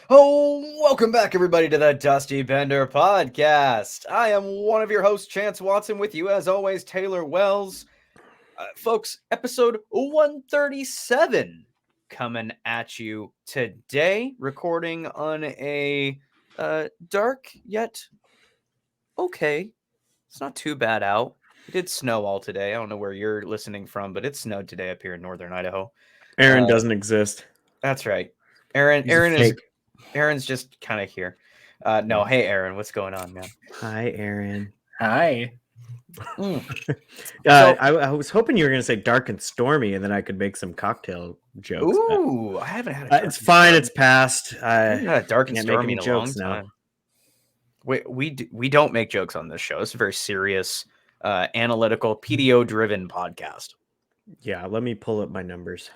Oh, welcome back, everybody, to the Dusty Bender podcast. I am one of your hosts, Chance Watson, with you, as always, Taylor Wells. Folks, episode 137 coming at you today, recording on a dark yet okay. It's not too bad out. It did snow all today. I don't know where you're listening from, but it snowed today up here in northern Idaho. Aaron doesn't exist. That's right. Aaron's just kind of here. No, hey Aaron, what's going on, man? Hi, Aaron. Hi. I was hoping you were going to say dark and stormy, and then I could make some cocktail jokes. Ooh, I haven't had a it's fine. It's past. I haven't had a dark and stormy in a long time. We don't make jokes on this show. It's a very serious, analytical, PDO-driven podcast. Yeah, let me pull up my numbers.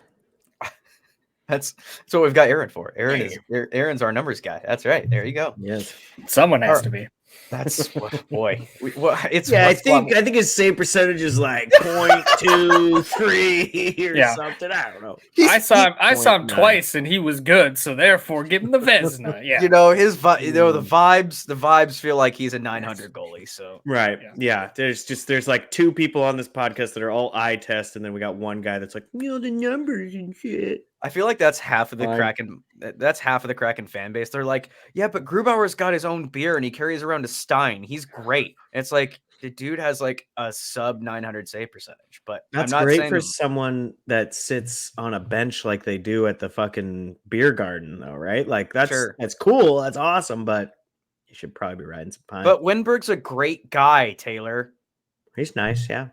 That's what we've got Aaron for. Aaron's our numbers guy. That's right. There you go. Yes, someone has to be. That's boy. It's I think his save percentage is like 0.23 or something. I don't know. I saw him twice and he was good, so therefore give him the Vezina. Yeah, the vibes feel like he's a 900 goalie. So right, yeah. There's like two people on this podcast that are all eye test, and then we got one guy that's like the numbers and shit. I feel like that's half of the Kraken. That's half of the Kraken fan base. They're like, yeah, but Grubauer's got his own beer and he carries around a Stein. He's great. It's like the dude has like a sub 900 save percentage. But that's great for someone that sits on a bench like they do at the fucking beer garden, though, right? Like that's cool. That's awesome. But you should probably be riding some pine. But Winberg's a great guy, Taylor. He's nice, yeah.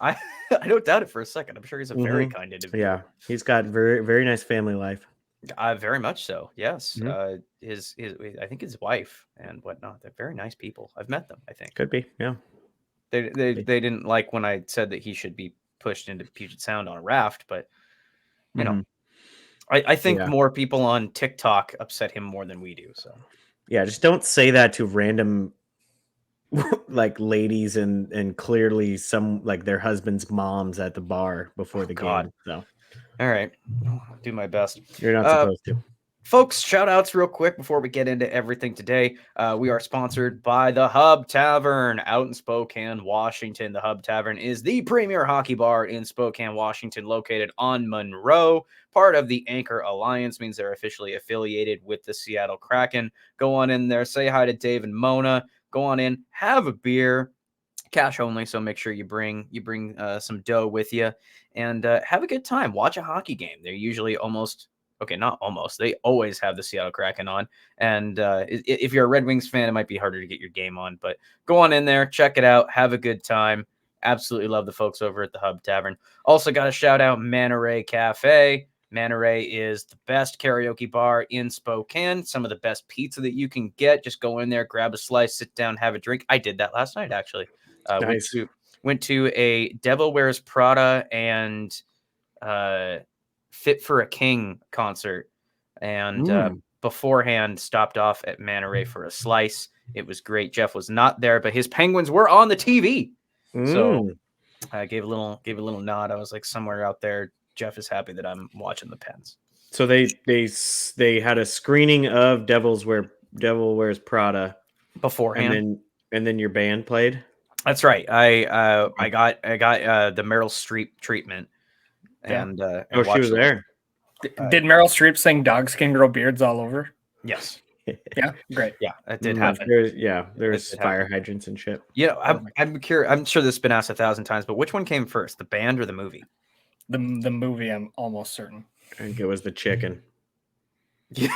I don't doubt it for a second. I'm sure he's a very kind individual. Yeah, he's got very, very nice family life. Very much so. Yes. His I think his wife and whatnot. They're very nice people. I've met them. I think could be. Yeah. They didn't like when I said that he should be pushed into Puget Sound on a raft, but you know, I think more people on TikTok upset him more than we do. So yeah, just don't say that to random like ladies and clearly some like their husband's moms at the bar before the game. So all right, I'll do my best. You're not supposed to. Folks, shout outs real quick before we get into everything today. We are sponsored by the Hub Tavern out in Spokane, Washington. The Hub Tavern is the premier hockey bar in Spokane, Washington, located on Monroe. Part of the Anchor Alliance, means they're officially affiliated with the Seattle Kraken. Go on in there, say hi to Dave and Mona. Go on in, have a beer, cash only. So make sure you bring some dough with you and have a good time. Watch a hockey game. They're usually they always have the Seattle Kraken on. And if you're a Red Wings fan, it might be harder to get your game on, but go on in there, check it out, have a good time. Absolutely love the folks over at the Hub Tavern. Also got to shout out Monterey Cafe. Monterey is the best karaoke bar in Spokane. Some of the best pizza that you can get. Just go in there, grab a slice, sit down, have a drink. I did that last night, actually. Nice. Went to a Devil Wears Prada and Fit for a King concert. And beforehand, stopped off at Monterey for a slice. It was great. Jeff was not there, but his Penguins were on the TV. So I gave a little nod. I was like, somewhere out there, Jeff is happy that I'm watching the Pens. So they had a screening of Devil Wears Prada beforehand, and then your band played. That's right. I got the Meryl Streep treatment, and she was there. Did Meryl Streep sing "Dogs Can Grow Beards" all over? Yes. Yeah, great. Yeah, that did happen. There's fire hydrants and shit. I'm curious. I'm sure this has been asked 1,000 times, but which one came first, the band or the movie? The movie, I'm almost certain. I think it was the chicken. Yeah.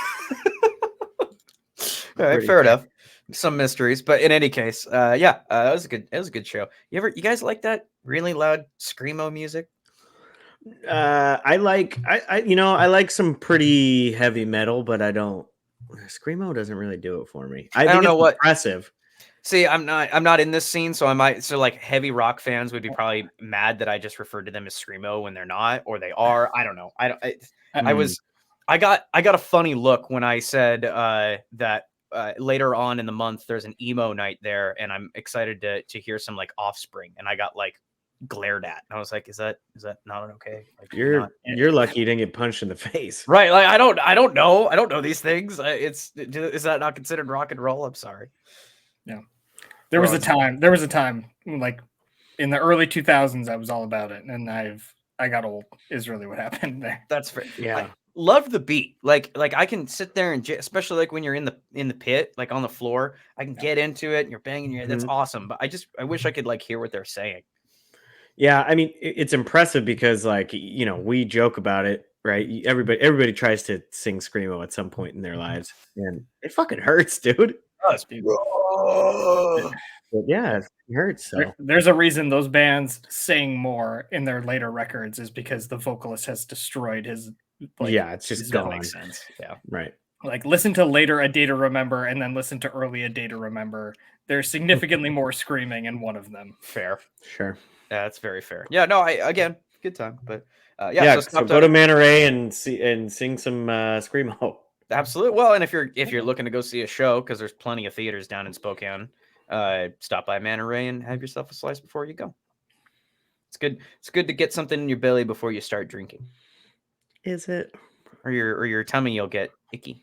All right, fair enough. Some mysteries, but in any case, it was a good show. You guys like that really loud screamo music? I like some pretty heavy metal, but I don't. Screamo doesn't really do it for me. I don't know what impressive. See, I'm not in this scene, so like heavy rock fans would be probably mad that I just referred to them as screamo when they're not, or they are. I don't know. I got a funny look when I said that later on in the month there's an emo night there, and I'm excited to hear some like Offspring, and I got like glared at. I was like, is that not okay? Like, you're lucky you didn't get punched in the face, right? Like I don't know these things. Is that not considered rock and roll? I'm sorry. Yeah, there was a time like in the early 2000s I was all about it, and I got old is really what happened there. That's fair. Yeah. I love the beat. Like I can sit there and especially like when you're in the pit, like on the floor, I can get into it and you're banging your head. That's awesome. But I wish I could like hear what they're saying. Yeah, I mean, it's impressive because like, you know, we joke about it, right? Everybody tries to sing screamo at some point in their lives, and it fucking hurts, dude. But yeah, it hurts. So there's a reason those bands sing more in their later records is because the vocalist has destroyed his. Like, it's just gone. Makes sense. Yeah, right. Like listen to later A Day to Remember and then listen to early A Day to Remember. There's significantly more screaming in one of them. Fair, sure. Yeah, that's very fair. Yeah, no, again, good time, but so go to Monterey and sing some screamo. Absolutely. Well, and if you're looking to go see a show, because there's plenty of theaters down in Spokane, stop by Monterey and have yourself a slice before you go. It's good. It's good to get something in your belly before you start drinking. Is it? Or your tummy you'll get icky.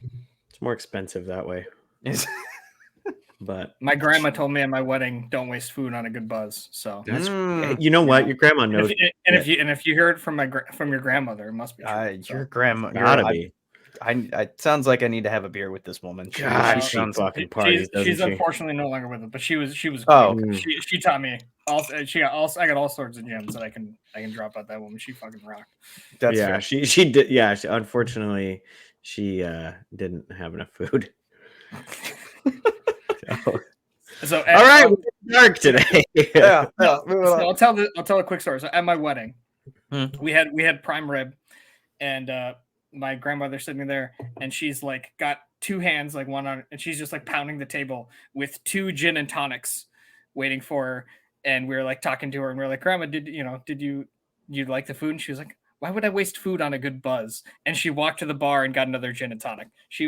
It's more expensive that way. But my grandma told me at my wedding, don't waste food on a good buzz. So that's you know what, your grandma knows. If you hear it from your grandmother, it must be true. Your grandma gotta be. It sounds like I need to have a beer with this woman. God, she fucking parties. She's unfortunately no longer with us, but she was. Oh, she taught me. I got all sorts of gems that I can drop out that woman. She fucking rocked. That's fair. She did. Yeah, unfortunately, she didn't have enough food. So all right, we're dark today. So I'll tell a quick story. So at my wedding, we had prime rib, and my grandmother sitting there, and she's like got two hands, like one on, and she's just like pounding the table with two gin and tonics, waiting for her. And we were like talking to her, and we were like, "Grandma, did you like the food?" And she was like, "Why would I waste food on a good buzz?" And she walked to the bar and got another gin and tonic. She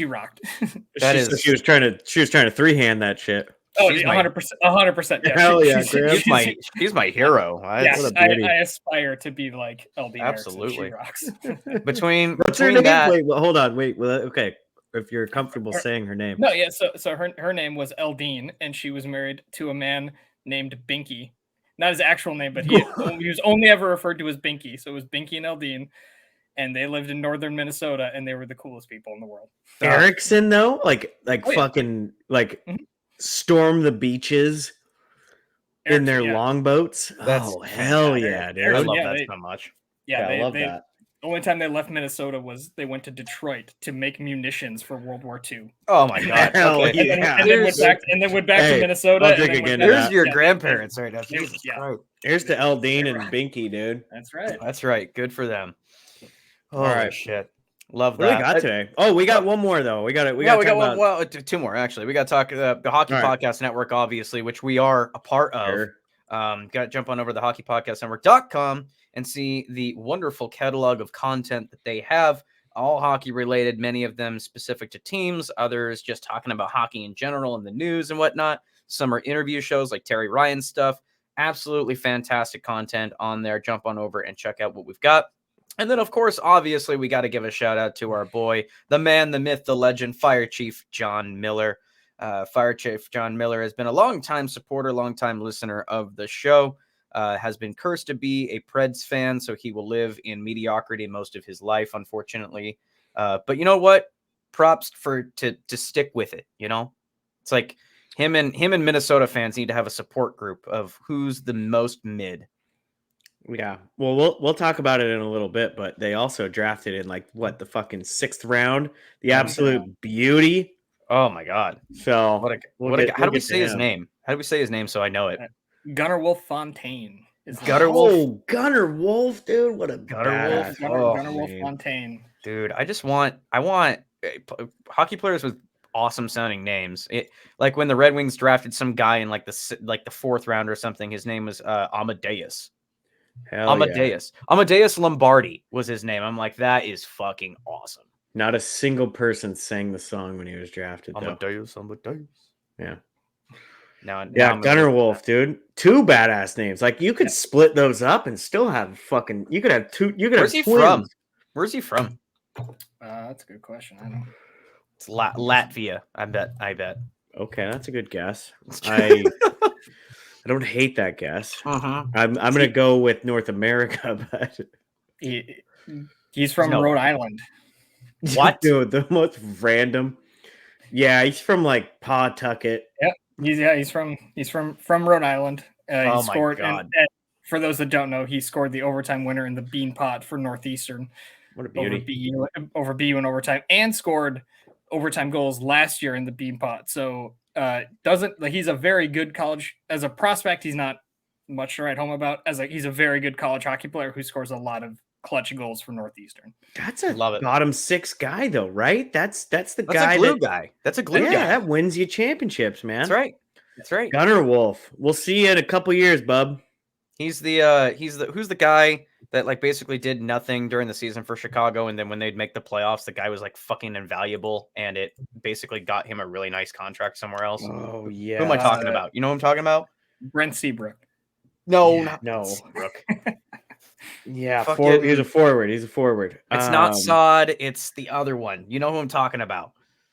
rocked. She was trying to three-hand that shit. Oh, 100%. Yeah. Hell yeah, she's my hero. I aspire to be like LD. Absolutely. She rocks. between that. Wait, well, hold on. Wait. Well, okay. If you're comfortable saying her name. No, yeah. So her name was Eldine, and she was married to a man named Binky. Not his actual name, but he was only ever referred to as Binky. So it was Binky and Eldine. And they lived in northern Minnesota, and they were the coolest people in the world. Erickson, though, fucking storm the beaches in their longboats. Hell yeah, dude! I love that so much. Yeah, I love that. The only time they left Minnesota was they went to Detroit to make munitions for World War II. Oh my god! Okay. And then went back to Minnesota. I'll drink again. There's your grandparents right now. Jesus Christ. Here's to Eldine and Binky, dude. That's right. That's right. Good for them. All right, shit. Love that. What do we got today? Oh, we got one more though. We got one. Well, two more actually. We got to talk the Hockey Podcast Network, obviously, which we are a part of. Sure. Got to jump on over to the hockeypodcastnetwork.com and see the wonderful catalog of content that they have, all hockey related, many of them specific to teams, others just talking about hockey in general and the news and whatnot. Some are interview shows like Terry Ryan stuff. Absolutely fantastic content on there. Jump on over and check out what we've got. And then, of course, obviously, we got to give a shout out to our boy, the man, the myth, the legend, Fire Chief John Miller. Fire Chief John Miller has been a longtime supporter, longtime listener of the show, has been cursed to be a Preds fan, so he will live in mediocrity most of his life, unfortunately. But you know what? Props to stick with it, you know? It's like him and Minnesota fans need to have a support group of who's the most mid. Yeah, well, we'll talk about it in a little bit, but they also drafted in the fucking 6th round, the absolute beauty. Oh my god! So how do we say his name? How do we say his name so I know it? Gunnar Wolf Fontaine. Gunnar Wolf. Oh, Gunnar Wolf, dude! What a Gunnar Wolf. Gunnar Wolf Fontaine. Dude, I want hockey players with awesome sounding names. Like when the Red Wings drafted some guy in the 4th round or something. His name was Amadeus. Amadeus. Yeah. Amadeus Lombardi was his name. I'm like, that is fucking awesome. Not a single person sang the song when he was drafted. Amadeus. Yeah. Now Gunner Wolf, dude. 2 badass names. Like you could split those up and still have fucking. You could have 2. You could have twins. From? Where's he from? That's a good question. I don't. It's Latvia. I bet. Okay, that's a good guess. I don't hate that guess. I'm gonna go with North America, but he's from Rhode Island. What? Dude, the most random. Yeah, he's from like Pawtucket. Yep. He's from Rhode Island. He scored, my God. And for those that don't know, he scored the overtime winner in the Bean Pot for Northeastern. What a beauty. Over BU in overtime, and scored overtime goals last year in the Bean Pot. So he's a very good college as a prospect. He's not much to write home about. He's a very good college hockey player who scores a lot of clutch goals for Northeastern. That's a bottom 6 guy though, right? That's the guy. A glue guy. That's a glue guy. That wins you championships, man. That's right. Gunner Wolf. We'll see you in a couple years, bub. Who's the guy that like basically did nothing during the season for Chicago, and then when they'd make the playoffs, the guy was like fucking invaluable, and it basically got him a really nice contract somewhere else. Oh yeah. Who am I talking about? You know who I'm talking about? Brent Seabrook. No. Seabrook. Yeah, he's a forward. It's not Sod. It's the other one. You know who I'm talking about.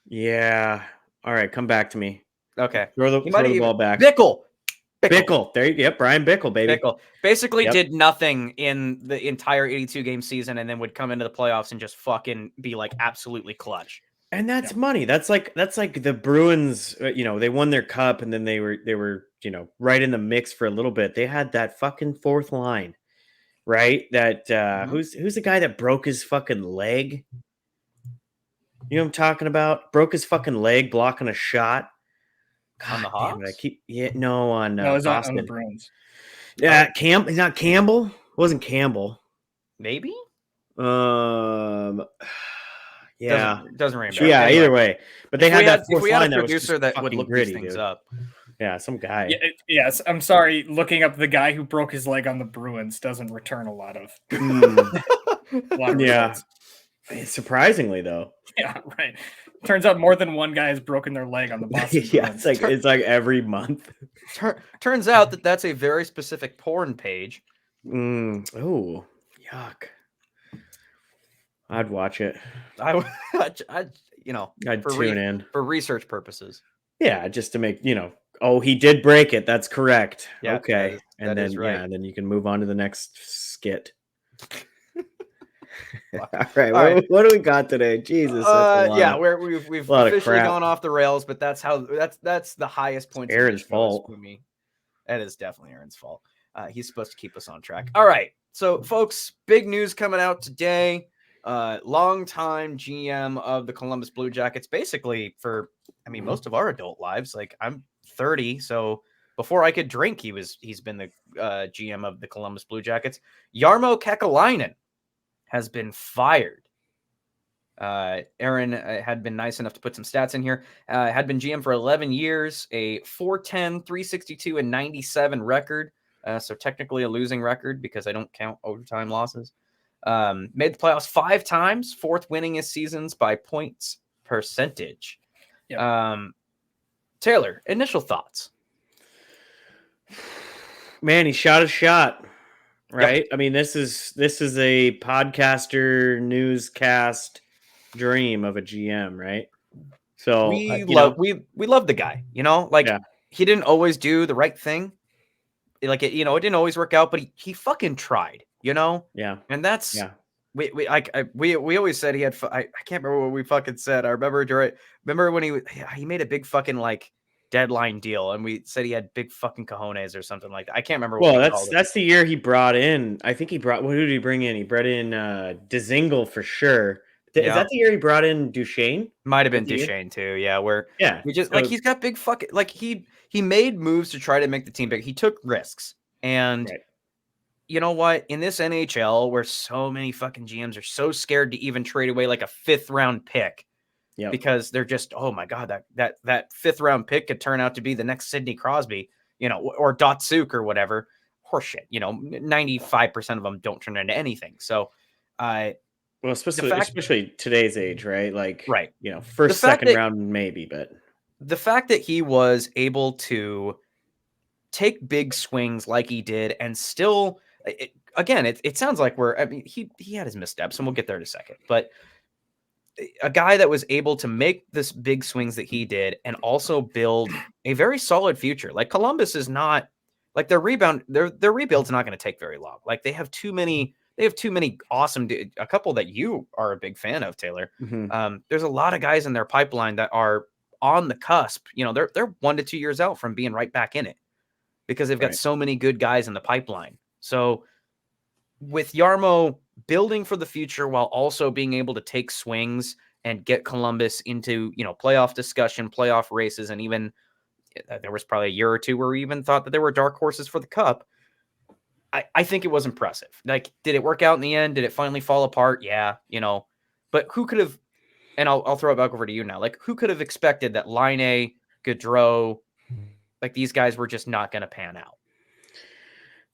Yeah. All right, come back to me. Okay. Throw the ball back. Bickle. There you go. Brian Bickle, baby. Bickle basically did nothing in the entire 82-game season, and then would come into the playoffs and just fucking be like absolutely clutch. And that's money. That's like the Bruins. They won their cup, and then they were right in the mix for a little bit. They had that fucking fourth line, right? That who's the guy that broke his fucking leg? You know what I'm talking about? Broke his fucking leg blocking a shot. God, on the Hawks? On the Bruins. Yeah, He's not Campbell. It wasn't Campbell. Maybe. Yeah, doesn't ring a bell. Yeah, anyway. Either way. But they had that. If we had a producer that would look these things up. Yeah, some guy. Yes, I'm sorry. Looking up the guy who broke his leg on the Bruins doesn't return a lot of. Results. Surprisingly, though. Yeah, right. Turns out more than one guy has broken their leg on the Boston. Bruins. It's like every month. Turns out that's a very specific porn page. Oh, yuck. I'd watch it. I'd tune in for research purposes. Yeah, just to make he did break it. That's correct. Yeah, okay, that is right. And then you can move on to the next skit. All right, what do we got today? Jesus, we've officially gone off the rails, but that's the highest point. Aaron's fault. For me. That is definitely Aaron's fault. He's supposed to keep us on track. All right, so folks, big news coming out today. Longtime GM of the Columbus Blue Jackets, basically for most of our adult lives. Like I'm 30, so before I could drink, he's been the GM of the Columbus Blue Jackets. Jarmo Kekalainen has been fired. Aaron had been nice enough to put some stats in here. Had been GM for 11 years, a 410, 362, and 97 record. So technically a losing record because I don't count overtime losses. Made the playoffs 5 times, 4th winningest seasons by points percentage. Yep. Taylor, initial thoughts. Man, he shot a shot. Right. Yep. This is a podcaster newscast dream of a GM, right? So we love the guy, he didn't always do the right thing. It didn't always work out, but he fucking tried, Yeah. And that's, we always said he had, I can't remember what we fucking said. I remember when he made a big fucking deadline deal, and we said he had big fucking cojones or something like that. I can't remember. That's the year he brought in. I think who did he bring in? He brought in Dzingel for sure. Is that the year he brought in Duchesne? Might have been Duchesne too. Yeah, we just he's got big fucking he made moves to try to make the team big. He took risks, and you know what? In this NHL, where so many fucking GMs are so scared to even trade away like a 5th round pick. Yeah, because they're just, oh my God, that 5th round pick could turn out to be the next Sidney Crosby, or Datsuk or whatever. Horseshit. 95% of them don't turn into anything. So, especially today's age, right? Right. First, second round, maybe, but the fact that he was able to take big swings like he did and still, it sounds like he had his missteps, and we'll get there in a second, but a guy that was able to make this big swings that he did and also build a very solid future. Like Columbus is not like their rebuild's not going to take very long. Like they have too many awesome, a couple that you are a big fan of, Taylor. There's a lot of guys in their pipeline that are on the cusp. They're 1 to 2 years out from being right back in it because they've got so many good guys in the pipeline. So with Jarmo building for the future while also being able to take swings and get Columbus into, playoff discussion, playoff races, and even there was probably a year or two where we even thought that there were dark horses for the cup. I think it was impressive. Like, did it work out in the end? Did it finally fall apart? Yeah, but who could have, and I'll throw it back over to you now. Like, who could have expected that Laine, Gaudreau, like these guys were just not going to pan out?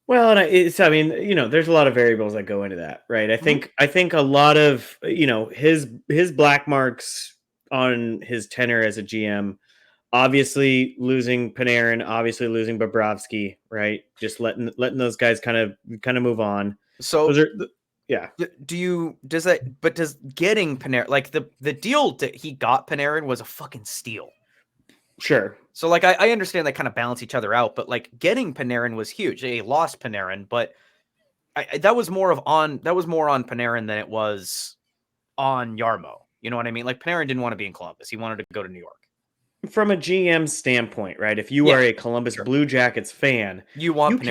Well, there's a lot of variables that go into that, right? I think a lot of, his black marks on his tenure as a GM, obviously losing Panarin, obviously losing Bobrovsky, right? Just letting those guys kind of move on. So yeah. Does getting Panarin, like the deal that he got Panarin was a fucking steal. Sure. So like I understand they kind of balance each other out, but like getting Panarin was huge. They lost Panarin, but that was more on Panarin than it was on Jarmo. You know what I mean? Like Panarin didn't want to be in Columbus. He wanted to go to New York. From a GM standpoint, right? If you are a Columbus Blue Jackets fan, you want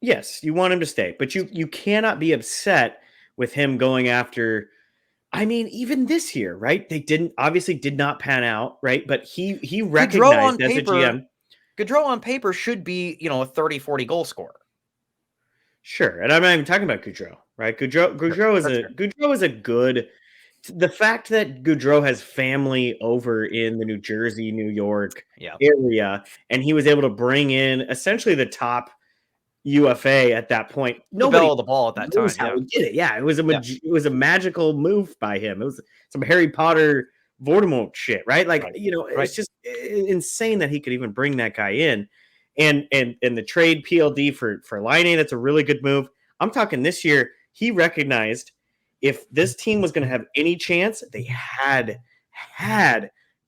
yes, you want him to stay, but you cannot be upset with him going after. I mean, even this year, right? They did not pan out, right? But he recognized as a GM. Gaudreau on paper should be, a 30-40 goal scorer. Sure. And I'm not even talking about Gaudreau, right? Gaudreau is a good. The fact that Gaudreau has family over in the New Jersey, New York area, and he was able to bring in essentially the top UFA at that point. Nobody the ball at that time. How he did it. Yeah, it was a magical move by him. It was some Harry Potter Voldemort shit, right? Like, it's just insane that he could even bring that guy in. And the trade PLD for Laine, that's a really good move. I'm talking this year, he recognized if this team was going to have any chance, they had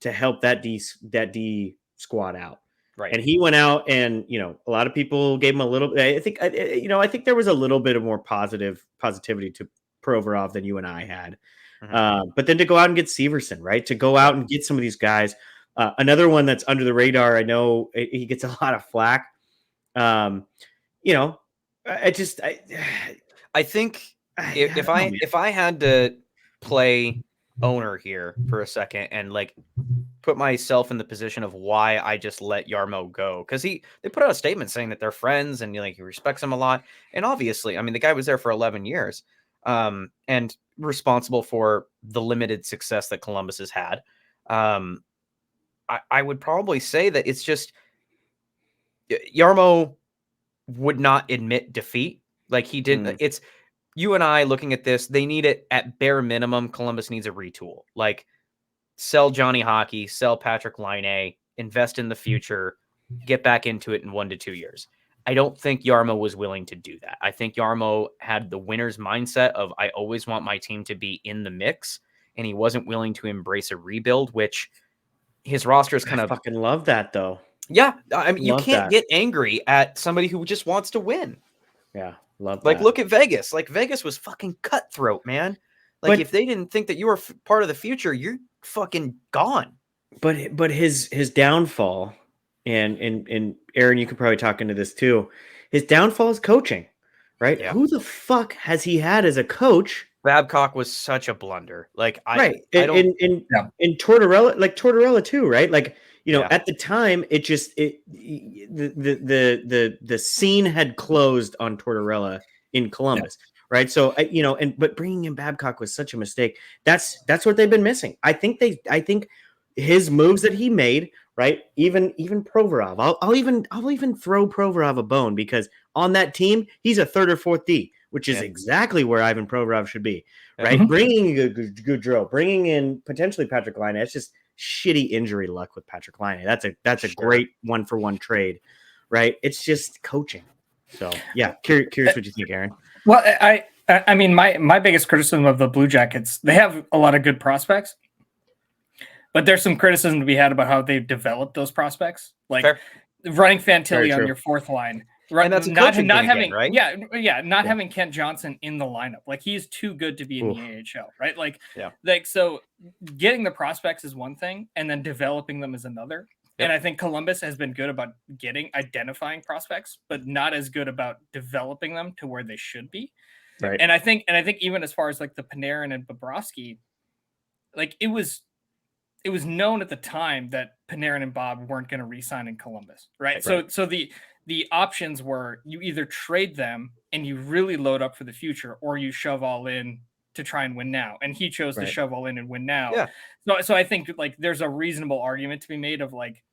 to help that D squad out. Right. And he went out and, a lot of people gave him a little, I think there was a little bit of more positivity to Provorov than you and I had. But then to go out and get Severson, right? To go out and get some of these guys. Another one that's under the radar, I know he gets a lot of flack. I think if I had to play owner here for a second and like put myself in the position of why I just let Jarmo go, because they put out a statement saying that they're friends and he respects him a lot, and obviously, I mean, the guy was there for 11 years, and responsible for the limited success that Columbus has had. I would probably say that it's just Jarmo would not admit defeat. Like he didn't. It's you and I looking at this. They need it at bare minimum. Columbus needs a retool. Like sell Johnny Hockey, sell Patrick Laine, invest in the future, get back into it in 1 to 2 years. I don't think Jarmo was willing to do that. I think Jarmo had the winner's mindset of I always want my team to be in the mix, and he wasn't willing to embrace a rebuild, which his roster is kind of fucking love that though. Yeah, I mean, you can't get angry at somebody who just wants to win. Yeah, love like that. Look at Vegas. Like Vegas was fucking cutthroat, man. Like if they didn't think that you were part of the future, you're fucking gone. But his downfall, and Aaron, you could probably talk into this too. His downfall is coaching, right? Yeah. Who the fuck has he had as a coach? Babcock was such a blunder. Like and Tortorella too, right? Like, at the time, the scene had closed on Tortorella in Columbus, right? So but bringing in Babcock was such a mistake. That's what they've been missing. I think his moves that he made, right? Even Provorov, I'll even throw Provorov a bone because on that team he's a third or fourth D, which is exactly where Ivan Provorov should be, right? Bringing Gaudreau, bringing in potentially Patrick Laine. It's just shitty injury luck with Patrick Laine. That's a great 1-for-1 trade. right? It's just coaching. So yeah, curious what you think, Aaron. Well, I mean, my biggest criticism of the Blue Jackets, they have a lot of good prospects, but there's some criticism to be had about how they've developed those prospects, like running Fantilli on your fourth line. And that's not having again, right? Not having Kent Johnson in the lineup. Like, he's too good to be in the AHL, right? Like, so getting the prospects is one thing, and then developing them is another. And I think Columbus has been good about identifying prospects, but not as good about developing them to where they should be. Right. And I think even as far as like the Panarin and Bobrovsky, like it was known at the time that Panarin and Bob weren't going to re-sign in Columbus, right? So the options were you either trade them and you really load up for the future, or you shove all in to try and win now. And he chose to shove all in and win now. Yeah. So I think like there's a reasonable argument to be made of like,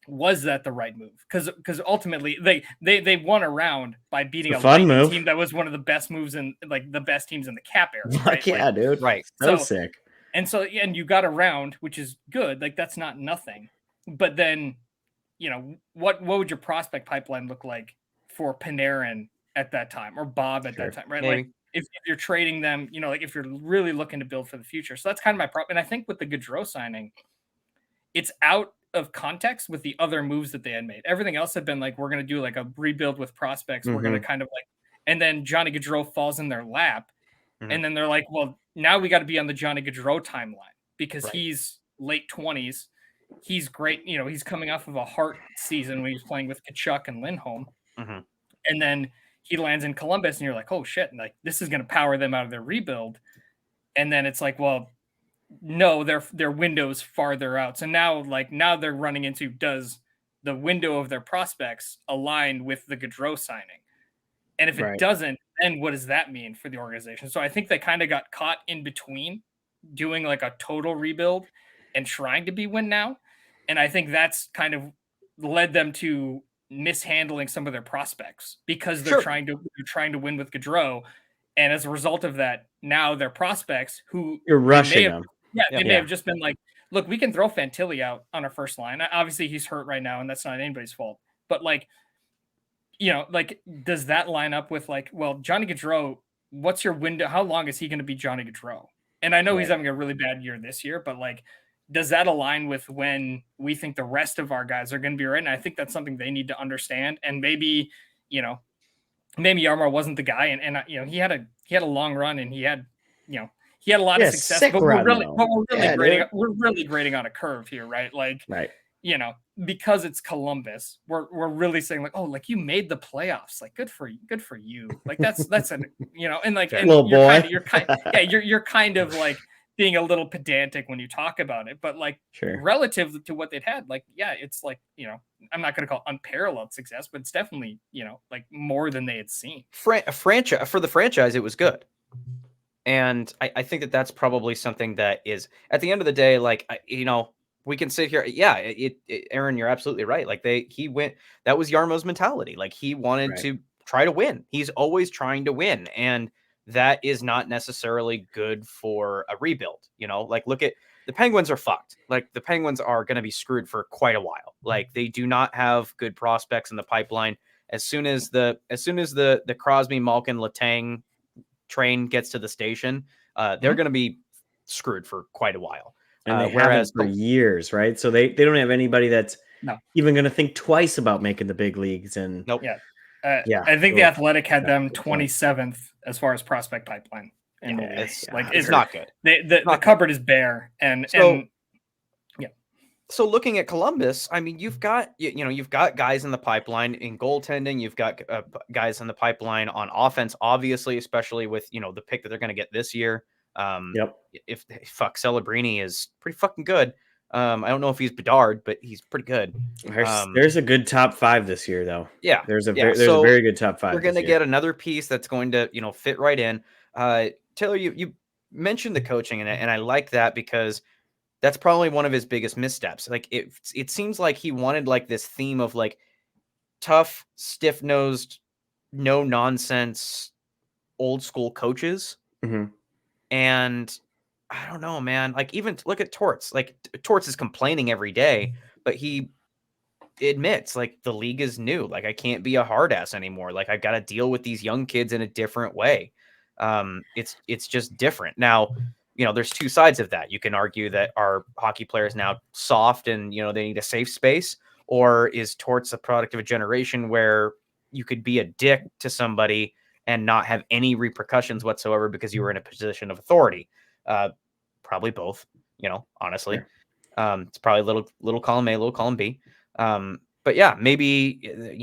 was that the right move? Because ultimately they won a round by beating a team that was one of the best moves in like the best teams in the cap era. Right? Yeah, dude. Right. So sick. And you got a round, which is good. Like, that's not nothing. But then, what would your prospect pipeline look like for Panarin at that time, or Bob at that time, right? Maybe. Like if you're trading them, like if you're really looking to build for the future. So that's kind of my problem. And I think with the Gaudreau signing, it's out of context with the other moves that they had made. Everything else had been like, we're going to do like a rebuild with prospects. We're going to kind of like, and then Johnny Gaudreau falls in their lap. And then they're like, well, now we got to be on the Johnny Gaudreau timeline because he's late 20s. He's great. He's coming off of a heart season when he was playing with Tkachuk and Lindholm. And then he lands in Columbus and you're like, oh shit. And like, this is going to power them out of their rebuild. And then it's like, well, no, their window's farther out. So now they're running into, does the window of their prospects align with the Gaudreau signing? And if it doesn't, then what does that mean for the organization? So I think they kind of got caught in between doing like a total rebuild and trying to be win now. And I think that's kind of led them to mishandling some of their prospects because they're trying to win with Gaudreau. And as a result of that, now their prospects who you're rushing them. They may have just been like, look, we can throw Fantilli out on our first line. Obviously he's hurt right now and that's not anybody's fault, but like, like, does that line up with like, well, Johnny Gaudreau, what's your window? How long is he going to be Johnny Gaudreau? And I know he's having a really bad year this year, but like, does that align with when we think the rest of our guys are going to be right? And I think that's something they need to understand. And maybe, maybe Jarmo wasn't the guy. And he had a long run and he had a lot of success, but we're really grading on a curve here, right? Like, because it's Columbus, we're really saying like, oh, like you made the playoffs, like good for you. Like that's an and like and you're kind of like being a little pedantic when you talk about it, but like relative to what they'd had, like it's like I'm not going to call it unparalleled success, but it's definitely like more than they had seen. Franchise for the franchise, it was good. And I think that's probably something that is at the end of the day, like, we can sit here. Yeah, Aaron, you're absolutely right. Like he went, that was Jarmo's mentality. Like he wanted to try to win. He's always trying to win. And that is not necessarily good for a rebuild. Like look at the Penguins are fucked. Like the Penguins are going to be screwed for quite a while. Like they do not have good prospects in the pipeline. As soon as the Crosby, Malkin, Letang train gets to the station, they're going to be screwed for quite a while. And they haven't for years, right? So they don't have anybody that's even going to think twice about making the big leagues. And I think the Athletic had them 27th as far as prospect pipeline. And it's not good. The cupboard is bare, So looking at Columbus, I mean, you've got guys in the pipeline in goaltending. You've got guys in the pipeline on offense, obviously, especially with the pick that they're going to get this year. If Celebrini is pretty fucking good. I don't know if he's Bedard, but he's pretty good. There's a good top 5 this year, though. Yeah, there's a very good top 5. We're going to get another piece that's going to fit right in. Taylor, you mentioned the coaching, and I like that because that's probably one of his biggest missteps. Like it seems like he wanted like this theme of like tough, stiff-nosed, no nonsense, old school coaches. And I don't know, man. Like even look at Torts. Like Torts is complaining every day, but he admits, like, the league is new. Like, I can't be a hard ass anymore. Like, I've got to deal with these young kids in a different way. It's just different. Now, there's two sides of that. You can argue that our hockey players now soft and, they need a safe space, or is Torts a product of a generation where you could be a dick to somebody and not have any repercussions whatsoever because you were in a position of authority. Probably both, honestly. Sure. It's probably little column A, little column B. But yeah, maybe,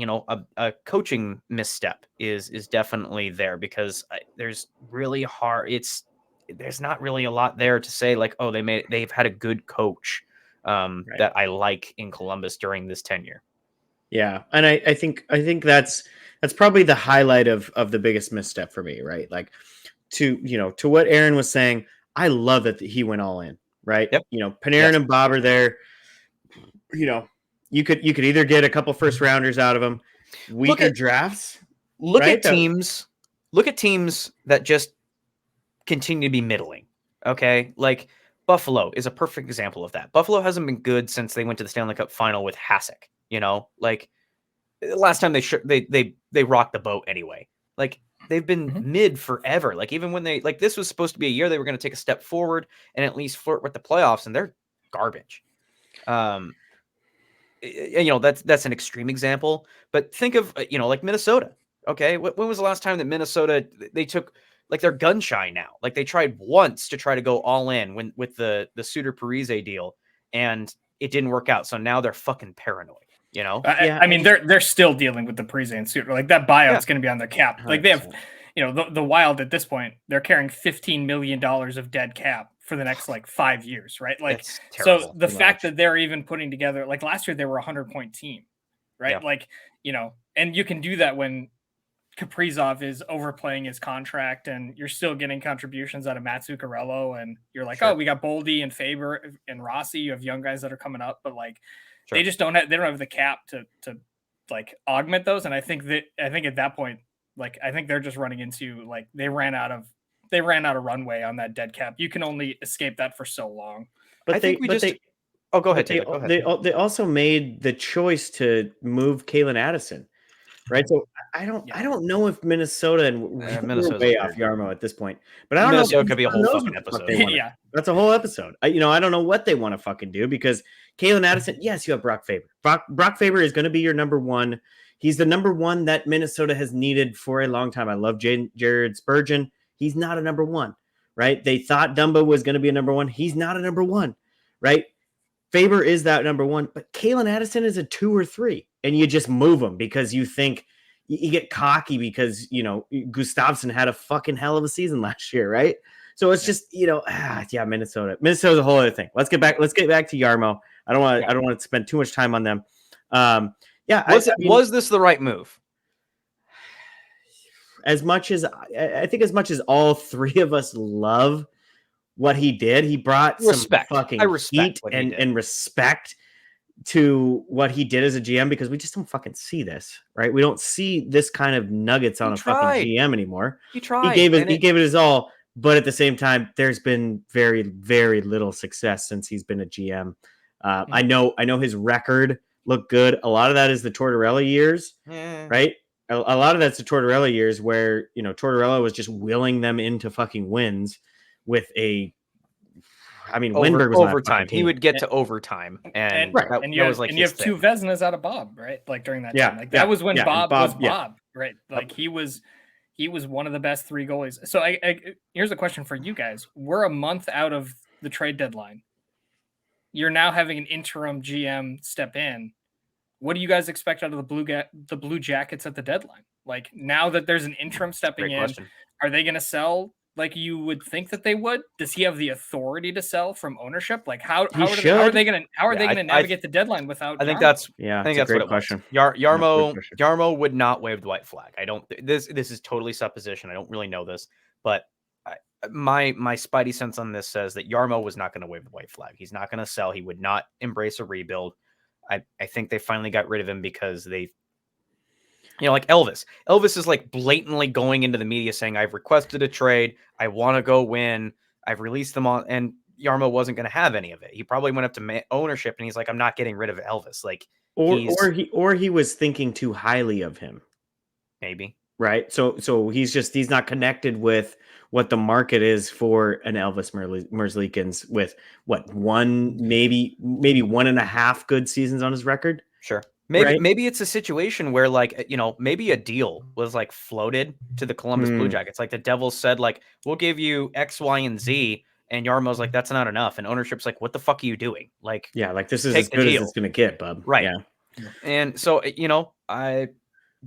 a coaching misstep is definitely there, because there's not really a lot there to say, like, oh, they've had a good coach that I like in Columbus during this tenure. Yeah. And I think that's probably the highlight of the biggest misstep for me, right? Like, to what Aaron was saying, I love that he went all in, right? Yep. Panarin and Bob are there. You could either get a couple first rounders out of them, weaker drafts. Look at teams that just continue to be middling. Okay, like Buffalo is a perfect example of that. Buffalo hasn't been good since they went to the Stanley Cup final with Hasek. Like last time they rocked the boat anyway. Like, they've been mid forever. Like, even when this was supposed to be a year they were going to take a step forward and at least flirt with the playoffs, and they're garbage. That's an extreme example, but think of, like Minnesota. Okay. When was the last time that Minnesota, they took, like, they're gun shy now. Like, they tried once to try to go all in with the Suter Parise deal, and it didn't work out. So now they're fucking paranoid. I mean, they're still dealing with the Parise and Suter. Like, that buyout's going to be on their cap. Like, they have, the Wild at this point, they're carrying $15 million of dead cap for the next 5 years, right? Like, so the fact that they're even putting together, like, last year they were a 100-point team, right? Yeah. Like, and you can do that when Kaprizov is overplaying his contract and you're still getting contributions out of Matt Zuccarello, and you're like, sure, oh, we got Boldy and Faber and Rossi. You have young guys that are coming up, but they just don't have the cap to augment those. And I think at that point, I think they're just running into, they ran out of runway on that dead cap. You can only escape that for so long. But go ahead, Taylor. Go ahead. They also made the choice to move Kalen Addison, right? So I don't know if Minnesota, and we're way off Jarmo at this point, but I don't know. Minnesota could be a whole fucking episode. Yeah, that's a whole episode. I don't know what they want to fucking do, because Kalen Addison, yes, you have Brock Faber. Brock Faber is going to be your number one. He's the number one that Minnesota has needed for a long time. I love Jared Spurgeon. He's not a number one, right? They thought Dumba was going to be a number one. He's not a number one, right? Faber is that number one, but Kalen Addison is a 2 or 3, and you just move him because you think you get cocky because, Gustafsson had a fucking hell of a season last year, right? So it's just, Minnesota. Minnesota's a whole other thing. Let's get back to Jarmo. I don't want to spend too much time on them. Was this the right move? As much as all three of us love what he did, he brought respect. Some fucking heat and respect to what he did as a GM, because we just don't fucking see this, right? We don't see this kind of nuggets on a fucking GM anymore. He tried. He gave it his all, but at the same time, there's been very, very little success since he's been a GM. I know his record looked good. A lot of that is the Tortorella years, right? A lot of that's the Tortorella years where, Tortorella was just willing them into fucking wins with Lindbergh was overtime. He would get to overtime, and you have 2 Vezinas out of Bob, right? Like, during that time, that was when Bob was Bob, right? Like, he was one of the best 3 goalies. So here's a question for you guys. We're a month out of the trade deadline. You're now having an interim GM step in. What do you guys expect out of the Blue Jackets at the deadline? Like, now that there's an interim stepping in, are they going to sell like you would think that they would? Does he have the authority to sell from ownership? Like, how are they going to navigate the deadline without? I think that's a great what question. Jarmo would not wave the white flag. I don't. This is totally supposition. I don't really know this, but my spidey sense on this says that Jarmo was not going to wave the white flag. He's not going to sell. He would not embrace a rebuild. I think they finally got rid of him because they, like Elvis. Elvis is like blatantly going into the media saying, I've requested a trade. I want to go win. I've released them on. And Jarmo wasn't going to have any of it. He probably went up to ownership and he's like, I'm not getting rid of Elvis. Like, or he was thinking too highly of him. Maybe. Right. So he's not connected with what the market is for an Elvis Merzlikins with what, maybe 1.5 good seasons on his record. Sure. Maybe it's a situation where, like, you know, maybe a deal was like floated to the Columbus Blue Jackets. Like the Devils said, like, we'll give you X, Y, and Z. And Jarmo's like, that's not enough. And ownership's like, what the fuck are you doing? Like, yeah, like this is as good as it's going to get, bub. Right. Yeah. And so, you know,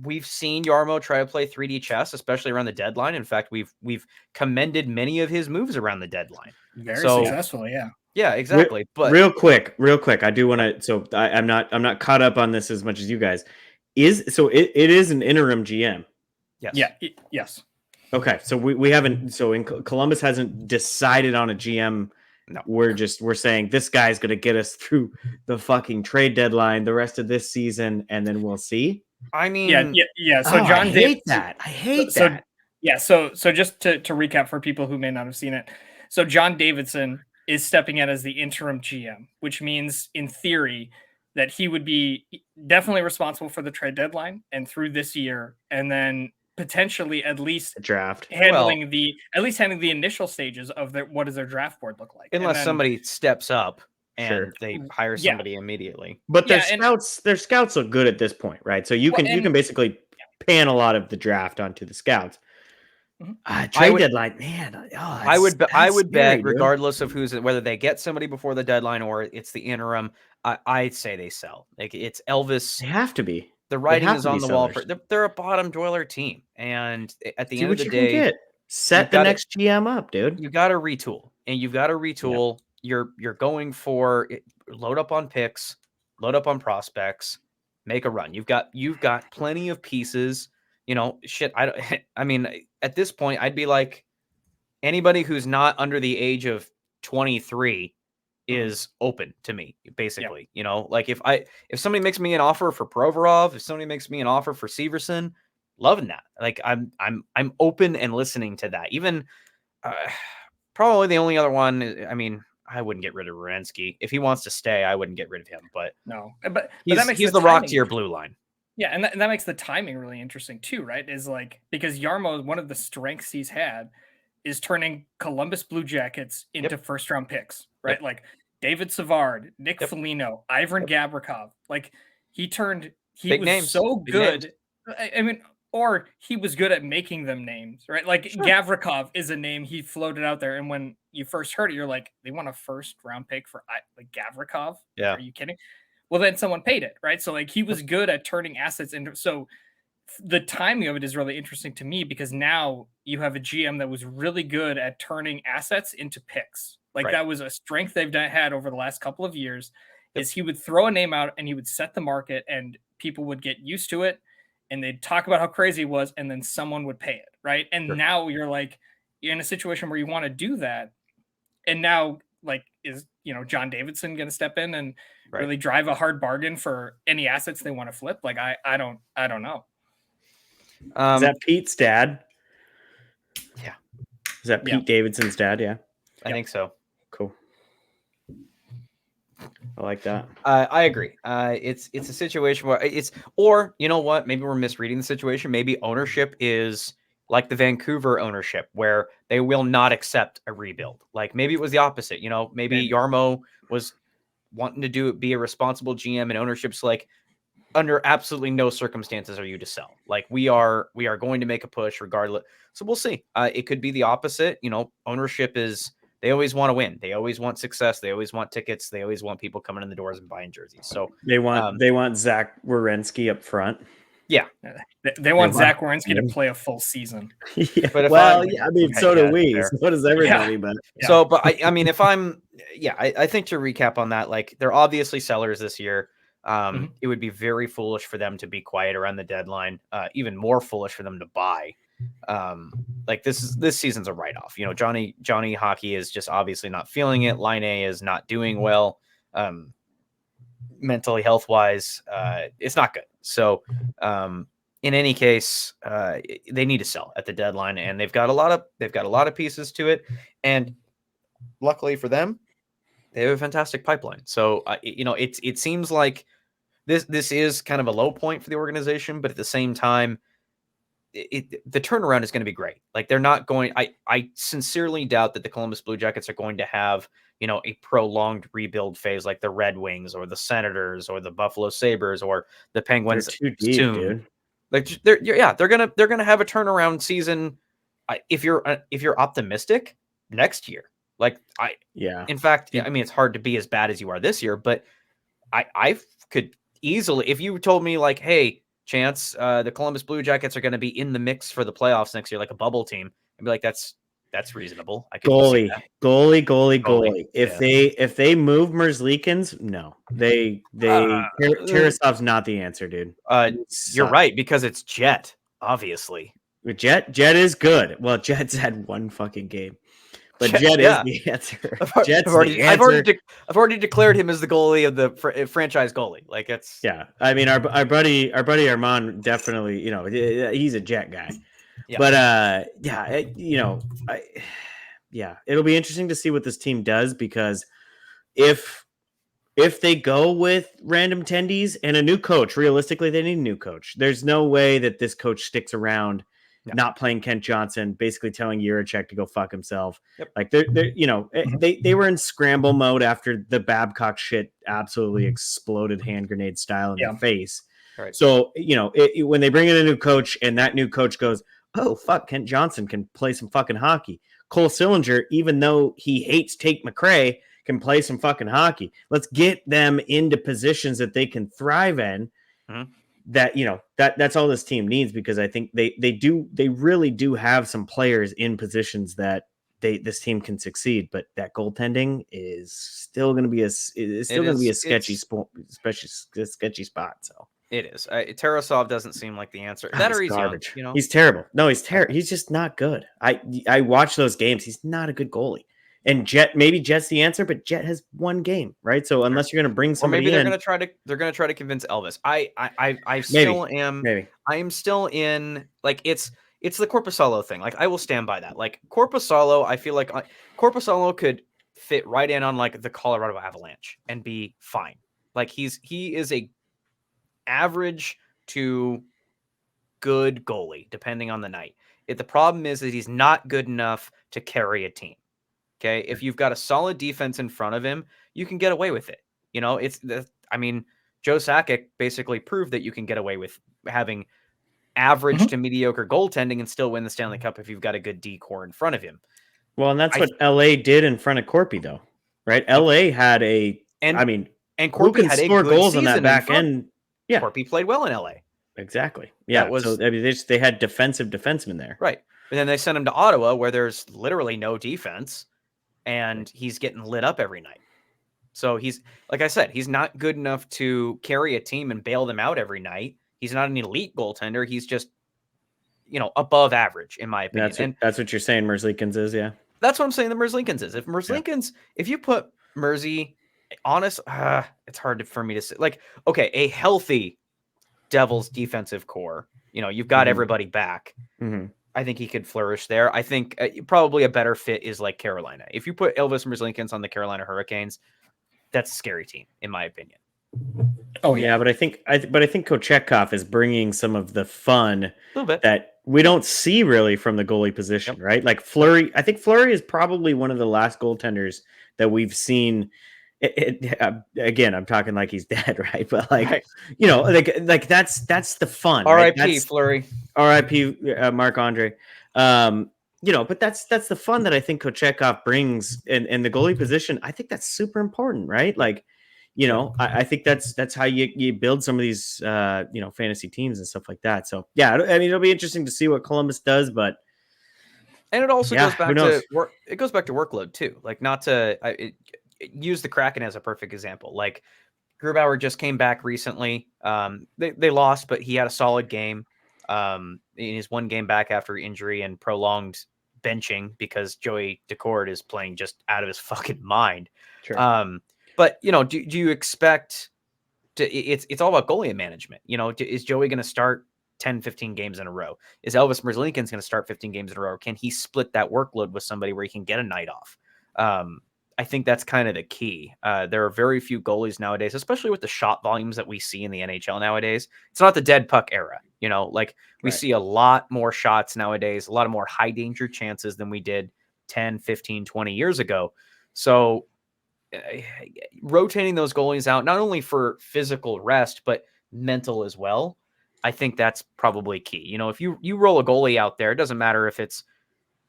we've seen Jarmo try to play 3D chess, especially around the deadline. In fact, we've commended many of his moves around the deadline. Very successful, yeah. Yeah, exactly. But real quick, I do want to. So I'm not caught up on this as much as you guys. It is an interim GM. Yes. Yeah. Yes. Okay. So we haven't. So in Columbus hasn't decided on a GM. No. We're saying this guy's going to get us through the fucking trade deadline, the rest of this season, and then we'll see. I mean, yeah. So John, I hate that. Yeah. So just to recap for people who may not have seen it, so John Davidson is stepping in as the interim GM, which means in theory that he would be definitely responsible for the trade deadline and through this year, and then potentially at least draft handling the initial stages of what does their draft board look like, unless somebody steps up and they hire Yeah. somebody immediately. But their scouts look good at this point, right? So you can basically pan a lot of the draft onto the scouts. Trade deadline, man. I would bet, regardless of whether they get somebody before the deadline or it's the interim, I'd say they sell. Like, it's Elvis. They have to be. The writing is on the wall. They're a bottom dweller team, and at the end of the day, set the next GM up, dude. You got to retool, and you've got to retool. Yep. You're going for load up on picks, load up on prospects, make a run. You've got plenty of pieces. You know, shit. I mean, at this point, I'd be like, anybody who's not under the age of 23 is open to me, basically. You know, like if somebody makes me an offer for Provorov, if somebody makes me an offer for Severson, loving that. Like I'm open and listening to that. Even probably the only other one, I mean, I wouldn't get rid of Werenski. If he wants to stay, I wouldn't get rid of him. But no, but he's the rock to your blue line. Yeah, and that makes the timing really interesting too, right? Is like, because Jarmo, one of the strengths he's had is turning Columbus Blue Jackets into first round picks, right? Like David Savard, Nick Foligno, Ivan Gavrikov. Like he was so good. I mean, or he was good at making them names, right? Like Gavrikov is a name he floated out there, and when you first heard it, you're like, they want a first round pick for like Gavrikov? Yeah, are you kidding? Well, then someone paid it, right? So like he was good at turning assets into. So the timing of it is really interesting to me, because now you have a GM that was really good at turning assets into picks. Like that was a strength they've had over the last couple of years. Is he would throw a name out and he would set the market, and people would get used to it, and they'd talk about how crazy it was, and then someone would pay it, right? And now you're in a situation where you want to do that, and now like is John Davidson going to step in and really drive a hard bargain for any assets they want to flip? Like I don't know. Is that Pete's dad? Yeah. Is that Pete Davidson's dad? Yeah. I think so. Cool. I like that. I agree. It's a situation where or you know what? Maybe we're misreading the situation. Maybe ownership is like the Vancouver ownership, where they will not accept a rebuild. Like maybe it was the opposite. You know, maybe Jarmo was wanting to be a responsible GM, and ownership's like, under absolutely no circumstances are you to sell. Like we are going to make a push regardless. So we'll see. It could be the opposite. You know, ownership they always want to win. They always want success. They always want tickets. They always want people coming in the doors and buying jerseys. So they want Zach Werenski up front. Yeah. They want Zach Werenski to play a full season. Yeah. But I mean, so do we. So does everybody. But so, but I mean, if I'm, I think to recap on that, like they're obviously sellers this year. It would be very foolish for them to be quiet around the deadline. Even more foolish for them to buy. Like this season's a write-off. You know, Johnny Hockey is just obviously not feeling it. Line A is not doing well. Mentally, health wise, it's not good. So, in any case, they need to sell at the deadline, and they've got a lot of pieces to it. And luckily for them, they have a fantastic pipeline. So, it seems like this is kind of a low point for the organization, but at the same time, the turnaround is going to be great. Like they're not going. I sincerely doubt that the Columbus Blue Jackets are going to have a prolonged rebuild phase like the Red Wings or the Senators or the Buffalo Sabres or the Penguins. They're too deep, soon. dude. Like they're gonna have a turnaround season. If you're optimistic next year, in fact, I mean it's hard to be as bad as you are this year, but I could easily, if you told me like, hey, Chance, the Columbus Blue Jackets are going to be in the mix for the playoffs next year, like a bubble team, I'd be like, that's reasonable. I could goalie. Yeah. If they move Merzlikins, no, Tarasov's not the answer, dude. You're right, because it's Jet, obviously. Jet is good. Well, Jet's had one fucking game, but Jet is the answer. I've already declared him as the goalie of the franchise goalie. Like it's I mean, our buddy Armand definitely, he's a Jet guy. Yeah. But it'll be interesting to see what this team does, because if they go with random tendies and a new coach, realistically, they need a new coach. There's no way that this coach sticks around, not playing Kent Johnson, basically telling Jiricek to go fuck himself. Yep. Like they were in scramble mode after the Babcock shit absolutely exploded hand grenade style in their face. Right. So, when they bring in a new coach and that new coach goes, oh, fuck, Kent Johnson can play some fucking hockey. Cole Sillinger, even though he hates Tate McRae, can play some fucking hockey. Let's get them into positions that they can thrive in. Mm-hmm. That's all this team needs, because I think they really do have some players in positions that this team can succeed, but that goaltending is still going to be a sketchy spot. So it is. Tarasov doesn't seem like the answer. That or he's garbage. Young, He's terrible. No, he's terrible. He's just not good. I watch those games. He's not a good goalie. And maybe Jet's the answer, but Jet has one game, right? So unless you're going to bring somebody, or maybe they're going to try to convince Elvis. I still am. Maybe I am still in, like, it's the Korpisalo thing. Like, I will stand by that. Like, Korpisalo, I feel like Korpisalo could fit right in on like the Colorado Avalanche and be fine. Like he is a average to good goalie depending on the night. The problem is that he's not good enough to carry a team. Okay, if you've got a solid defense in front of him, you can get away with it. Joe Sakic basically proved that you can get away with having average to mediocre goaltending and still win the Stanley Cup if you've got a good D-core in front of him. Well, and that's what LA did in front of Corpy, though, right? LA had Corpy had score goals on that back end. Yeah, Corpy played well in LA. Exactly. Yeah, they had defensive defensemen there, right? But then they sent him to Ottawa, where there's literally no defense. And he's getting lit up every night. So he's, like I said, he's not good enough to carry a team and bail them out every night. He's not an elite goaltender. He's just, above average, in my opinion. That's what you're saying Merzlikins is, yeah? That's what I'm saying the Merzlikins is. If you put Mersey, it's hard for me to say. Like, okay, a healthy Devils defensive core, you've got everybody back. Mm-hmm. I think he could flourish there. I think probably a better fit is like Carolina. If you put Elvis Merzlikins on the Carolina Hurricanes, that's a scary team, in my opinion. Oh yeah, but I think Kochetkov is bringing some of the fun that we don't see really from the goalie position, right? Like Fleury. I think Fleury is probably one of the last goaltenders that we've seen. Again, I'm talking like he's dead, right? But like that's the fun. R.I.P. Fleury. R.I.P. Marc-Andre. But that's the fun that I think Kochetkov brings in the goalie position. I think that's super important, right? Like, I think that's how you build some of these fantasy teams and stuff like that. So yeah, I mean, it'll be interesting to see what Columbus does, but it also goes back to work. It goes back to workload too. Like, not to use the Kraken as a perfect example. Like, Grubauer just came back recently. They lost, but he had a solid game. In his one game back after injury and prolonged benching because Joey Decord is playing just out of his fucking mind. Sure. But do you expect to? It's all about goalie management. Is Joey going to start 10, 15 games in a row? Is Elvis Merzlikins going to start 15 games in a row? Or can he split that workload with somebody where he can get a night off? I think that's kind of the key. There are very few goalies nowadays, especially with the shot volumes that we see in the NHL nowadays. It's not the dead puck era, like we see a lot more shots nowadays, a lot of more high danger chances than we did 10, 15, 20 years ago. So rotating those goalies out, not only for physical rest, but mental as well, I think that's probably key. If you roll a goalie out there, it doesn't matter if it's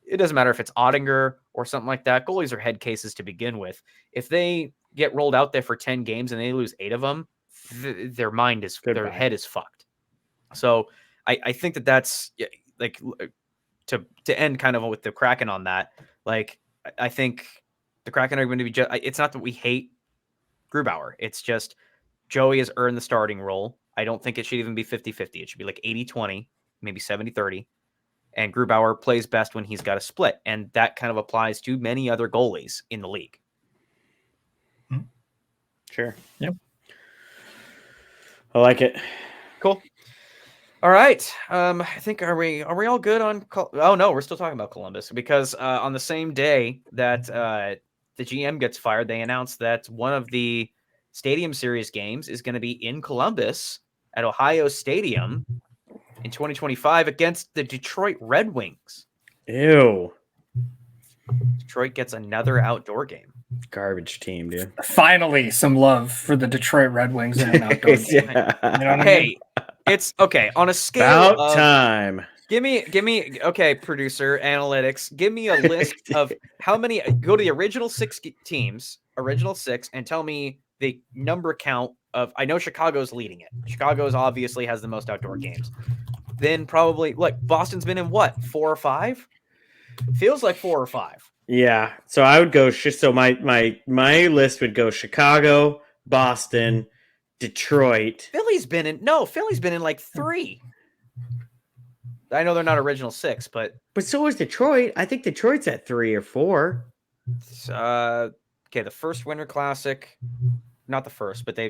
Ottinger or something like that. Goalies are head cases to begin with. If they get rolled out there for 10 games and they lose 8 of them, their head is fucked. So I think that's like to end kind of with the Kraken on that. Like, I think the Kraken are going to be it's not that we hate Grubauer. It's just Joey has earned the starting role. I don't think it should even be 50-50. It should be like 80-20, maybe 70-30. And Grubauer plays best when he's got a split. And that kind of applies to many other goalies in the league. Sure. Yep. I like it. Cool. All right. I think are we all good on? Oh no, we're still talking about Columbus because on the same day that the GM gets fired, they announced that one of the Stadium Series games is going to be in Columbus at Ohio Stadium in 2025 against the Detroit Red Wings. Ew. Detroit gets another outdoor game. Garbage team, dude. Finally, some love for the Detroit Red Wings in an outdoor game. Yeah. You know what I Hey, mean? it's okay on a scale About of time. Give me. Okay, producer analytics. Give me a list of how many. Go to the original 6 teams, and tell me the number count of. I know Chicago's leading it. Chicago's obviously has the most outdoor games. Then probably Boston's been in what 4 or 5? Feels like 4 or 5. Yeah. So I would go. So my list would go Chicago, Boston, Detroit. Philly's been in like 3. I know they're not original 6, but so is Detroit. I think Detroit's at 3 or 4. Okay, the first Winter Classic, not the first, but they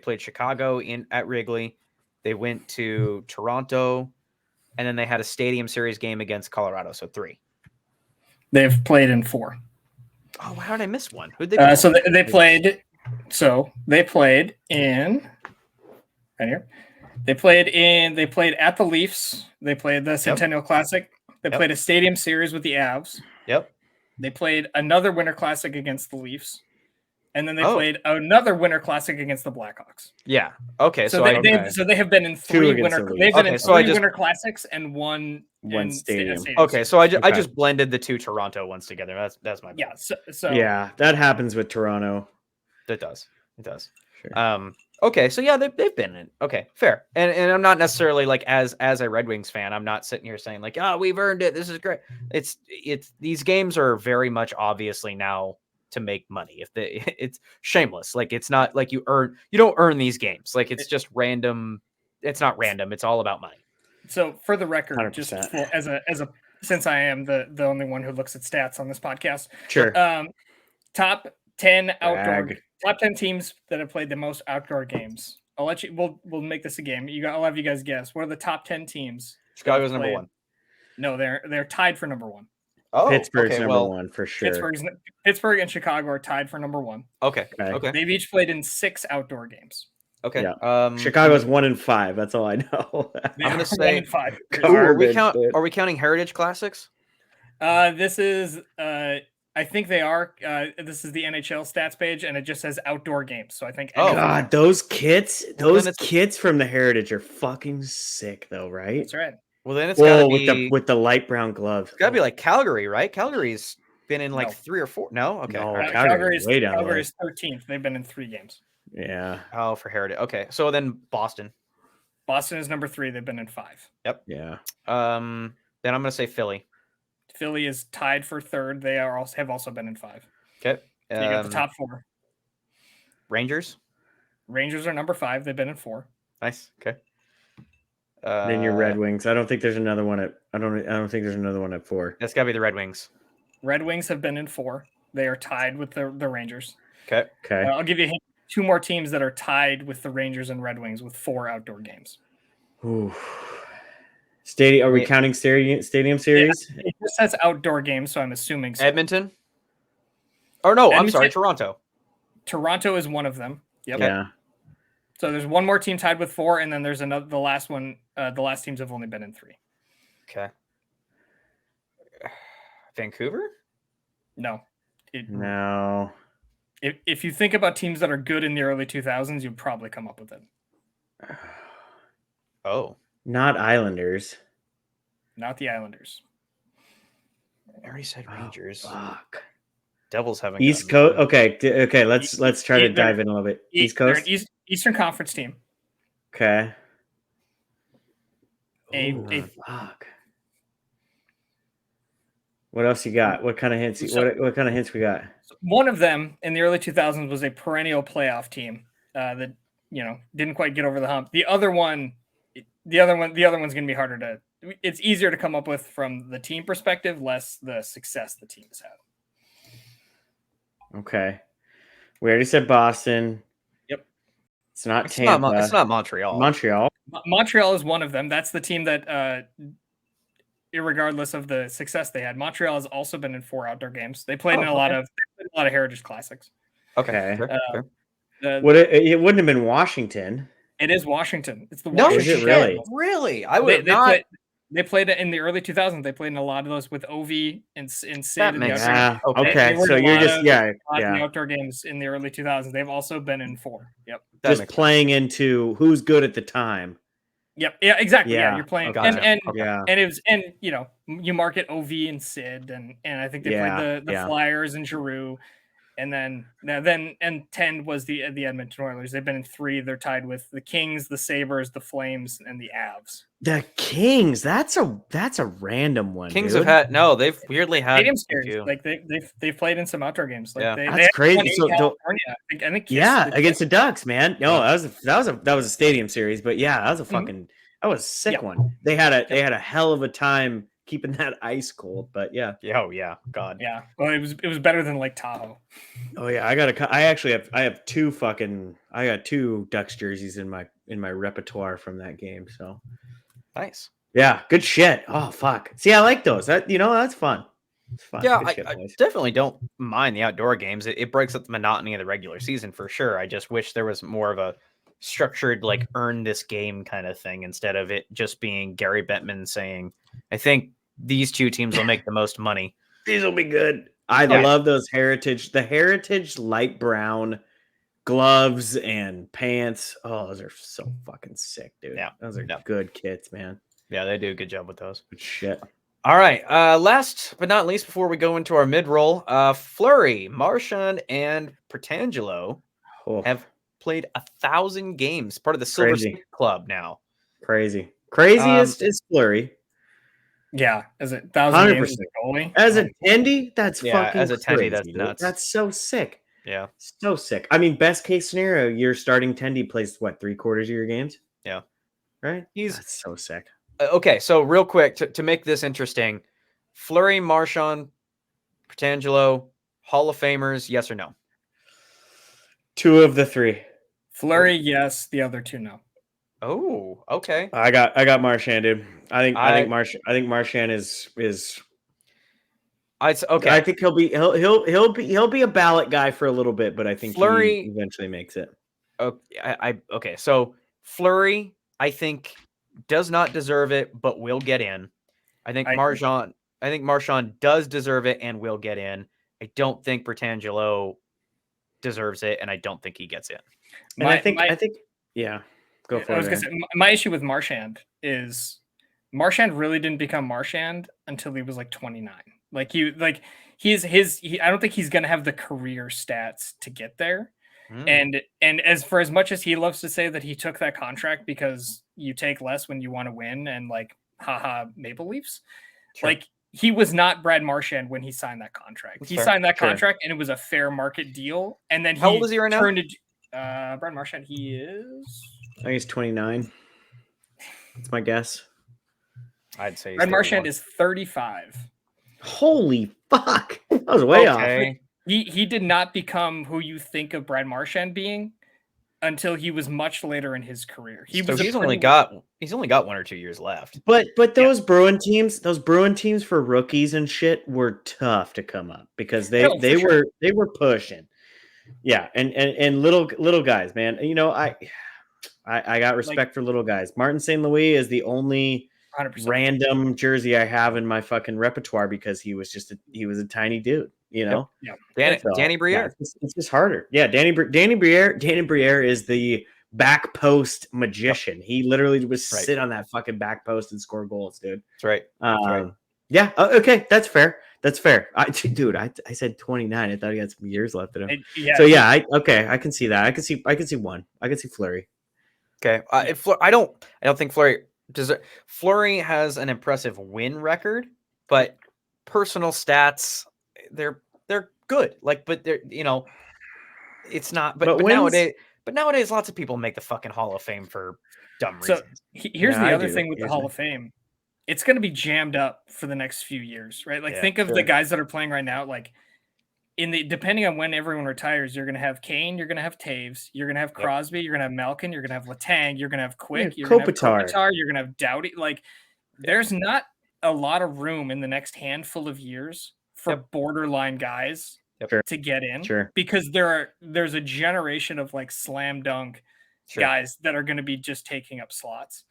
played Chicago at Wrigley. They went to Toronto, and then they had a Stadium Series game against Colorado, so 3. They've played in 4. Oh, how did I miss one? Who'd they? So they played. So they played in. Right here. They played at the Leafs. They played the Centennial Classic. They played a Stadium Series with the Avs. Yep. They played another Winter Classic against the Leafs. And then they played another Winter Classic against the Blackhawks. Yeah. Okay. So they have been in 3 Winter. They've been in 3 Winter Classics and one Stadium. Okay, so I just blended the 2 Toronto ones together. That's my bad. Yeah. So yeah, that happens with Toronto. It does. Sure. Okay, so yeah, they've been in. Okay, fair. And I'm not necessarily like as a Red Wings fan, I'm not sitting here saying like, oh, we've earned it. This is great. It's these games are very much obviously now to make money. It's shameless. Like it's not like you don't earn these games. Like it's just random. It's not random. It's all about money. So for the record, 100%. just as a since I am the only one who looks at stats on this podcast, sure. Top 10 top 10 teams that have played the most outdoor games. I'll let you. We'll make this a game. I'll have you guys guess. What are the top 10 teams? Chicago's number 1. No, they're tied for number 1. Oh, Pittsburgh's number 1 for sure. Pittsburgh and Chicago are tied for number 1. Okay. They've each played in 6 outdoor games. Okay. Yeah. Chicago's 1 and 5. That's all I know. I'm gonna say 1 and 5. Are we counting Heritage Classics? This is I think they are. This is the NHL stats page, and it just says outdoor games. So I think. Oh God, those kits from the Heritage are fucking sick, though, right? That's right. Well, then it's gotta be with the light brown gloves. It's gotta be like Calgary, right? Calgary's been in like 3 or 4. No, okay. No, right. Calgary's way down. Calgary's 13th. They've been in 3 games. Yeah. Oh, for Heritage. Okay, so then Boston. Boston is number 3. They've been in 5. Yep. Yeah. Then I'm gonna say Philly. Philly is tied for 3rd. They have also been in 5. Okay. So you got the top 4. Rangers. Rangers are number 5. They've been in 4. Nice. Okay. Then your Red Wings. I don't think there's another one at. I don't think there's another one at 4. That's gotta be the Red Wings. Red Wings have been in 4. They are tied with the Rangers. Okay. I'll give you 2 more teams that are tied with the Rangers and Red Wings with 4 outdoor games. Ooh. Are we counting Stadium Series? Yeah, it just says outdoor games, so I'm assuming so. Edmonton. Or no, I'm Edmonton- sorry, Toronto. Toronto is one of them. Yep. Yeah. So there's one more team tied with 4, and then there's another. The last one. The last teams have only been in 3. Okay. Vancouver? No. No. If you think about teams that are good in the early 2000s, you'd probably come up with it. Oh. Not Islanders. Not the Islanders. I already said Rangers. Fuck. Devils haven't. East Coast. Okay. Let's try to dive in a little bit. East Coast. They're an Eastern Conference team. Okay. Fuck. What else you got? What kind of hints? What kind of hints we got? One of them in the early 2000s was a perennial playoff team that didn't quite get over the hump. The other one's going to be harder to. It's easier to come up with from the team perspective, less the success the team has had. Okay, we already said Boston. Yep, it's not Tampa. It's not Montreal. Montreal is one of them. That's the team that. Irregardless of the success they had, Montreal has also been in 4 outdoor games. They played in a lot of Heritage Classics. Okay. It wouldn't have been Washington. It is Washington. It's the Washington. Washington. Really? Really? I would not. They played it in the early 2000s. They played in a lot of those with Ovi and Sid. Okay. So you're just the outdoor games in the early 2000s. They've also been in 4. Yep. Just playing into who's good at the time. Yep. Yeah. Exactly. Yeah. You're playing, and it was, you market OV and Sid, and I think they played the Flyers and Giroux, and then 10 was the Edmonton Oilers. They've been in 3. They're tied with the Kings, the Sabres, the Flames, and the Avs. The Kings. That's a random one. Kings dude. they've weirdly had stadium series. Like they've played in some outdoor games. Like that's crazy. So I think against the Ducks, man. No, that was a stadium series, but that was a fucking that was a sick one. They had a hell of a time keeping that ice cold, but Oh yeah, God. Yeah. Well, it was better than Lake Tahoe. Oh yeah, I have 2 Ducks jerseys in my repertoire from that game. So nice. Yeah, good shit. Oh fuck. See, I like those. That's fun. It's fun. Yeah, I definitely don't mind the outdoor games. It breaks up the monotony of the regular season for sure. I just wish there was more of a structured, like, earn this game kind of thing instead of it just being Gary Bettman saying, I think these 2 teams will make the most money. These will be good. I love those the heritage light brown gloves and pants. Oh, those are so fucking sick, dude. Yeah. Those are good kits, man. Yeah, they do a good job with those. Good shit. All right. Last but not least, before we go into our mid-roll, Fleury, Marchand, and Pietrangelo have played 1,000 games. Part of the Silver Stick Club now. Craziest is Fleury. Yeah, as a 1,000 games as a goalie. As a tendy, that's fucking as a tendy, crazy, that's nuts. That's so sick. Yeah, so sick. I mean, best case scenario, your starting tendy plays what 3/4 of your games. Yeah, right. That's so sick. Okay, so real quick to make this interesting, Fleury, Marchand, Pietrangelo, Hall of Famers, yes or no? 2 of the 3. Fleury, yes. The other 2, no. Oh, okay. I got Marchand, dude. I think Marchand is. Okay. I think he'll be a ballot guy for a little bit, but I think Fleury he eventually makes it. Okay. So Fleury, I think, does not deserve it, but will get in. I think Marchand does deserve it and will get in. I don't think Pietrangelo deserves it, and I don't think he gets in. And I think go for it. My issue with Marchand is Marchand really didn't become Marchand until he was like 29. I don't think he's gonna have the career stats to get there. And as much as he loves to say that he took that contract because you take less when you want to win and like haha Maple Leafs, like he was not Brad Marchand when he signed that contract. Signed that contract and it was a fair market deal. And then how old is he right now? Brad Marchand, he is. I think he's 29. That's my guess. I'd say Brad Marchand is 35. Holy fuck! That was way off. He did not become who you think of Brad Marchand being until he was much later in his career. He's only got 1 or 2 years left. But those Bruin teams for rookies and shit were tough to come up because they were pushing. Yeah, and little guys, man. You know, I got respect for little guys. Martin St. Louis is the only 100%. random jersey I have in my fucking repertoire because he was a tiny dude, you know. Yep. Danny Briere. Yeah, it's just harder. Yeah, Danny Briere is the back post magician. He literally would sit on that fucking back post and score goals, dude. That's right. Yeah. Okay, that's fair. I said 29. I thought he had some years left in him. I can see that. I can see one. I can see Fleury. Okay. I don't think Fleury does. Fleury has an impressive win record, but personal stats, they're good. But they're, it's not. But nowadays, lots of people make the fucking Hall of Fame for dumb reasons. So here's the other thing with the Hall of Fame. It's going to be jammed up for the next few years, right? Like, think of the guys that are playing right now. Like, depending on when everyone retires, you're going to have Kane, you're going to have Taves, you're going to have Crosby, you're going to have Malkin, you're going to have Letang, you're going to have Quick, you're going to have Kopitar, you're going to have Doughty. Like, there's not a lot of room in the next handful of years for borderline guys to get in, because there's a generation of like slam dunk guys that are going to be just taking up slots.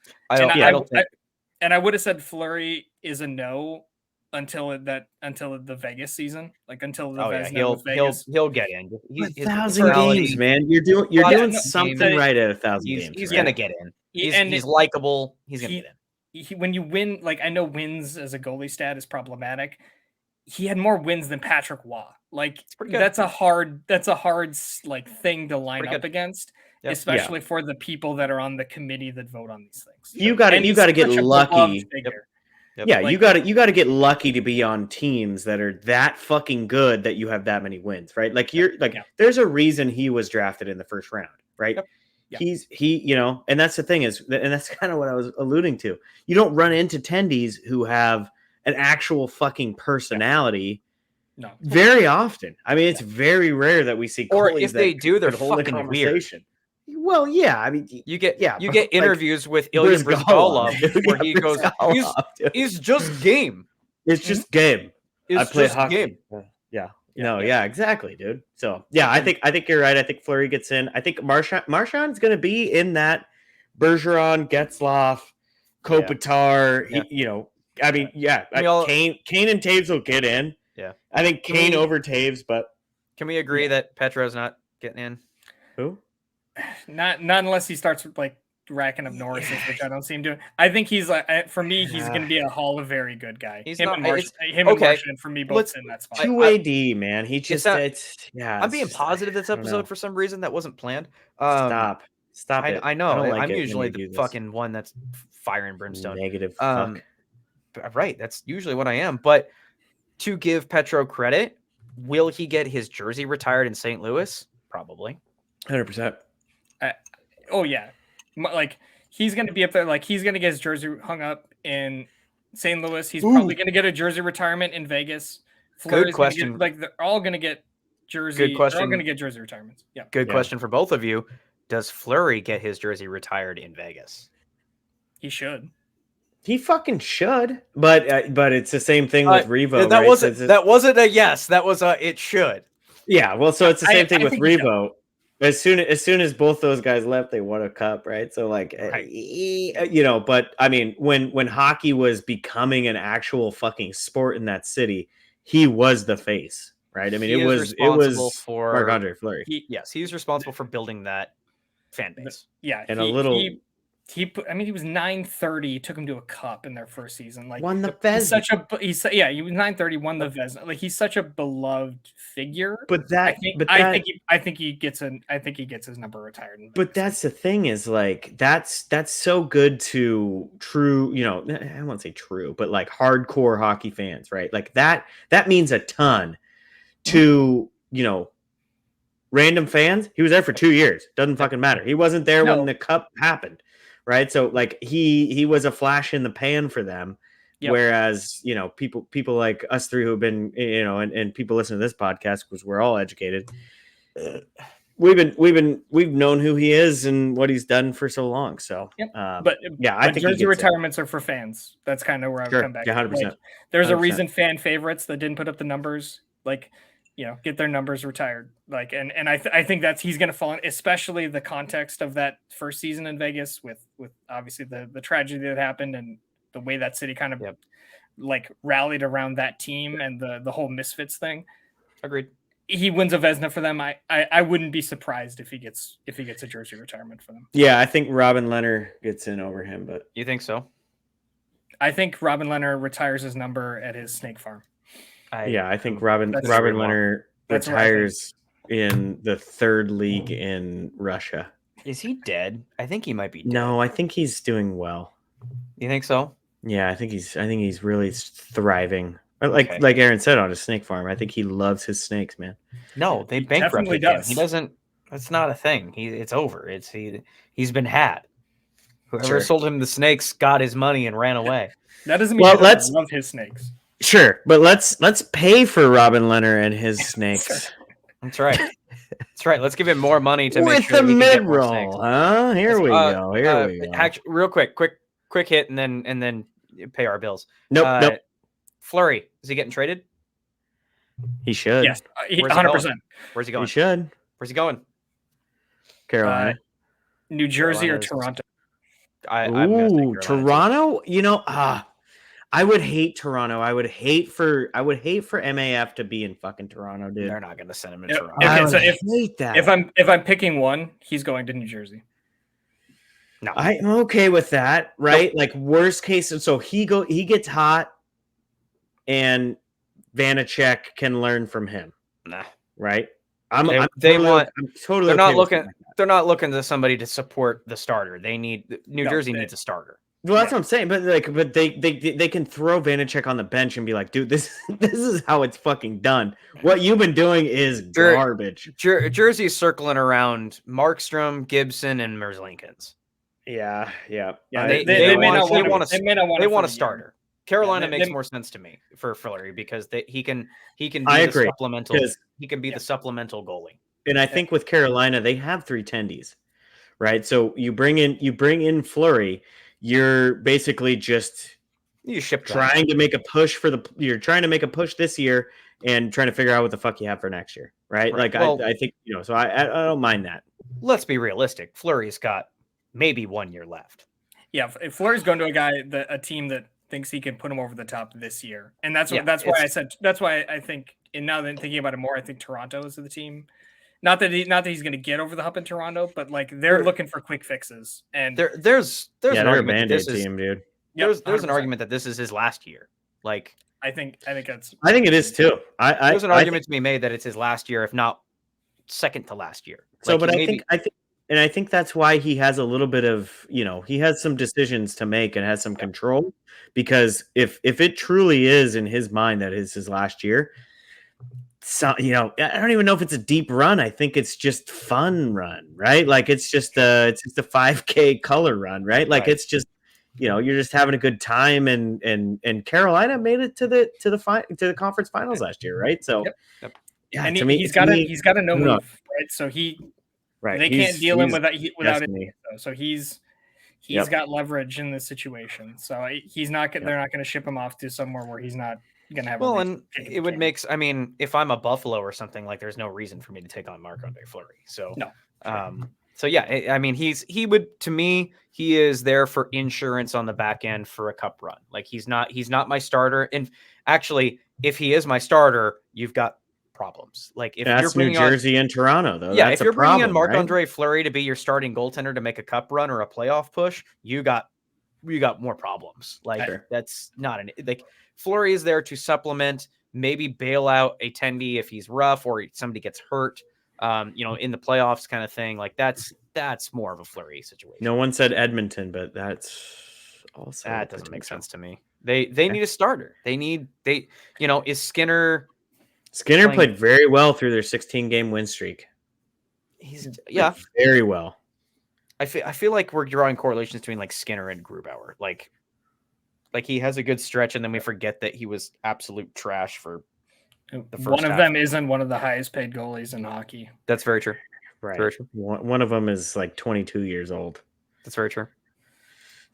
And I would have said Fleury is a no until the Vegas season, like until the Vegas. He'll get in. He's 1,000 games, man. You're doing something right at 1,000 games. He's gonna get in. He's likable. He's gonna get in. When you win, like, I know wins as a goalie stat is problematic. He had more wins than Patrick Waugh. Like, that's a hard like thing to line up against. Especially for the people that are on the committee that vote on these things. You got to get lucky. Yeah, you got to get lucky to be on teams that are that fucking good that you have that many wins, right? Like there's a reason he was drafted in the first round, right? Yep. And that's the thing and that's kind of what I was alluding to. You don't run into tendies who have an actual fucking personality. No. Very often. I mean, it's very rare that we see, or if they do, they're fucking weird. Well, yeah, I mean, you get interviews with Ilya Brizgalov where he goes, "It's just game. It's just game. I play hockey." Game. Yeah, exactly, dude. So yeah, I think you're right. I think Fleury gets in. I think Marchand's going to be in that Bergeron, Getzlaf, Kopitar. Kane and Taves will get in. Yeah, I think Kane over Taves, but can we agree that Petro's not getting in? Who? Not unless he starts with like racking up Norris's, which I don't see him doing. I think he's like, for me, he's going to be a Hall of very good guy. And Marchand for me both in that spot. 2AD, man. He just I'm being positive this episode for some reason that wasn't planned. Stop it. I know. I'm usually the fucking one that's fire and brimstone. Negative. Right. That's usually what I am. But to give Petro credit, will he get his jersey retired in St. Louis? Probably. 100%. Oh yeah, like he's going to be up there. Like he's going to get his jersey hung up in St. Louis. He's probably going to get a jersey retirement in Vegas. Good question. They're all going to get jersey. Good question. They're all going to get jersey retirements. Yeah. Good question for both of you. Does Fleury get his jersey retired in Vegas? He should. He fucking should. But it's the same thing with Revo. That wasn't a yes. That was a it should. Yeah. Well, so it's the same thing with Revo. As soon as both those guys left, they won a cup, right? So like, but I mean, when hockey was becoming an actual fucking sport in that city, he was the face, right? I mean, it was for Marc-Andre Fleury. He's responsible for building that fan base. Yeah, and he was 930. Took him to a cup in their first season. Like won the Vezina. He was 930. Won the Vezina. Like he's such a beloved figure. But I think he gets his number retired. But that's the thing is like that's so good to true. I won't say true, but like hardcore hockey fans, right? Like that means a ton to random fans. He was there for 2 years. Doesn't fucking matter. He wasn't there when the cup happened. Right. So like he was a flash in the pan for them. Yep. Whereas, people like us three who've been, and people listen to this podcast because we're all educated. we've known who he is and what he's done for so long. So, yep. I think jersey retirements are for fans. That's kind of where I would come back. 100%. Like, there's 100%. A reason fan favorites that didn't put up the numbers, like, get their numbers retired. Like, and I think he's going to fall in, especially the context of that first season in Vegas with obviously the tragedy that happened and the way that city kind of like rallied around that team and the whole Misfits thing. Agreed. He wins a Vezina for them. I wouldn't be surprised if he gets a jersey retirement for them. Yeah, I think Robin Leonard gets in over him, but you think so? I think Robin Leonard retires his number at his snake farm. I think Robin Leonard retires in the third league in Russia. Is he dead? I think he might be dead. No, I think he's doing well. You think so? Yeah, I think he's really thriving. Like Aaron said, on his snake farm. I think he loves his snakes, man. No, they bankrupted him. He doesn't. That's not a thing. It's over. He's been had. Whoever sold him the snakes got his money and ran away. That doesn't mean he doesn't love his snakes. Sure, but let's pay for Robin Leonard and his snakes. That's right. That's right. Let's give him more money to make sure with the mid-roll, huh? Here we go. Actually, real quick hit, and then pay our bills. Nope. Fleury, is he getting traded? He should. Yes, 100%. Where's he going? He should. Where's he going? Carolina, New Jersey, or Toronto. Toronto. I would hate Toronto. I would hate for MAF to be in fucking Toronto, dude. They're not going to send him in Toronto. Okay, so if I'm picking one, he's going to New Jersey. No, I'm okay with that, right? Nope. Like worst case, so he gets hot, and Vanacek can learn from him. Nah, right? They're not looking to somebody to support the starter. They need New Jersey needs a starter. Well, that's what I'm saying. But they can throw Vanacek on the bench and be like, dude, this is how it's fucking done. What you've been doing is garbage. Jersey's circling around Markstrom, Gibson, and Merzlinkins. Yeah. They want a starter. Carolina makes more sense to me for Fleury because he can be the supplemental. He can be the supplemental goalie. And I think with Carolina, they have 3 tendies, right? So you bring in Fleury. You're basically just trying to make a push you're trying to make a push this year and trying to figure out what the fuck you have for next year, right? Like I think so I don't mind that. Let's be realistic. Fleury's got maybe 1 year left. Yeah, if Fleury's going to a team that thinks he can put him over the top this year, and that's why I think. And now that I'm thinking about it more, I think Toronto is the team. Not that he's going to get over the hump in Toronto, but like they're looking for quick fixes. And there's an argument that this team, dude. There's an argument that this is his last year. Like I think it is too. There's an argument to be made that it's his last year, if not second to last year. So, but I think that's why he has a little bit of he has some decisions to make and has some control, because if it truly is in his mind that is his last year. So, I don't even know if it's a deep run. I think it's just fun run, right? Like it's just a 5K color run, right? Like it's just, you're just having a good time, and Carolina made it to the conference finals last year, right? So, yeah, and he's got a no move, right? So they can't deal him without it. So he's got leverage in this situation. So he's not. They're not going to ship him off to somewhere where he's not gonna have. Well, and it would make. I mean, if I'm a Buffalo or something, like, there's no reason for me to take on Marc-Andre Fleury. So no. So yeah, I mean, he is there for insurance on the back end for a cup run. Like he's not my starter. And actually, if he is my starter, you've got problems. Like if you're bringing New Jersey and Toronto, though. Yeah, if you're bringing in Marc-Andre Fleury to be your starting goaltender to make a cup run or a playoff push, you got more problems. Like that's not Fleury is there to supplement, maybe bail out a tendy if he's rough or somebody gets hurt. In the playoffs kind of thing. Like that's more of a Fleury situation. No one said Edmonton, but that doesn't make sense to me. They need a starter. Is Skinner played very well through their 16-game win streak. He's very well. I feel like we're drawing correlations between like Skinner and Grubauer. Like he has a good stretch, and then we forget that he was absolute trash for the first one of half. them isn't one of the highest paid goalies in hockey. That's very true. Right. One of them is like 22 years old. That's very true.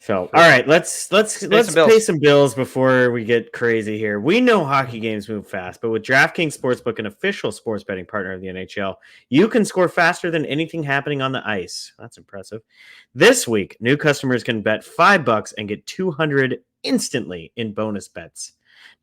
So, all right, let's pay some bills before we get crazy here. We know hockey games move fast, but with DraftKings Sportsbook, an official sports betting partner of the NHL, you can score faster than anything happening on the ice. That's impressive. This week, new customers can bet $5 and get $200 instantly in bonus bets.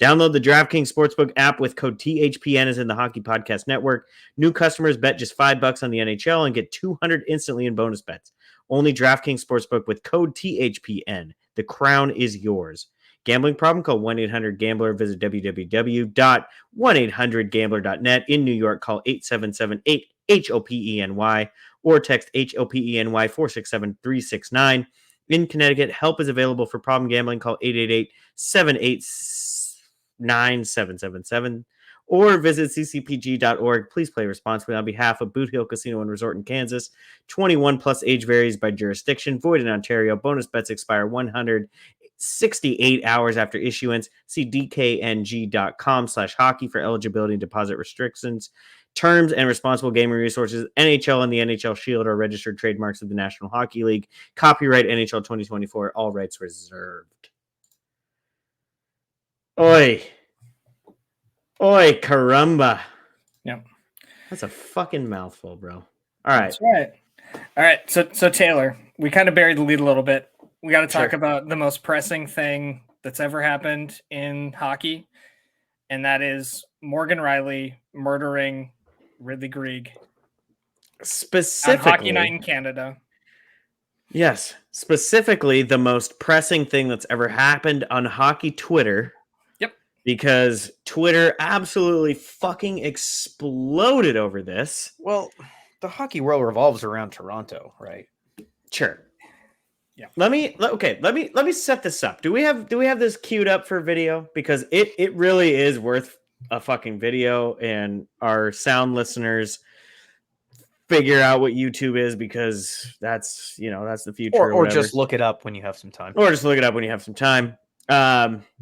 Download the DraftKings Sportsbook app with code THPN as in the Hockey Podcast Network. New customers bet just $5 on the NHL and get $200 instantly in bonus bets. Only DraftKings Sportsbook with code THPN. The crown is yours. Gambling problem? Call 1-800-GAMBLER. Visit www.1800gambler.net. In New York, call 877-8-HOPENY or text HOPENY 467-369. In Connecticut, help is available for problem gambling. Call 888-789-777 or visit ccpg.org. Please play responsibly on behalf of Boot Hill Casino and Resort in Kansas. 21 plus, age varies by jurisdiction. Void in Ontario. Bonus bets expire 168 hours after issuance. See dkng.com/hockey for eligibility and deposit restrictions, terms, and responsible gaming resources. NHL and the NHL Shield are registered trademarks of the National Hockey League. Copyright NHL 2024. All rights reserved. Oi, caramba. Yep. That's a fucking mouthful, bro. All right. That's right. All right. So Taylor, we kind of buried the lead a little bit. We got to talk about the most pressing thing that's ever happened in hockey, and that is Morgan Rielly murdering Ridley Grieg. Specifically, on Hockey Night in Canada. Yes. Specifically, the most pressing thing that's ever happened on hockey Twitter. Because Twitter absolutely fucking exploded over this. Well, the hockey world revolves around Toronto, right? Sure. Yeah. Let me set this up. Do we have this queued up for video? Because it really is worth a fucking video, and our sound listeners figure out what YouTube is, because that's the future. Or just look it up when you have some time.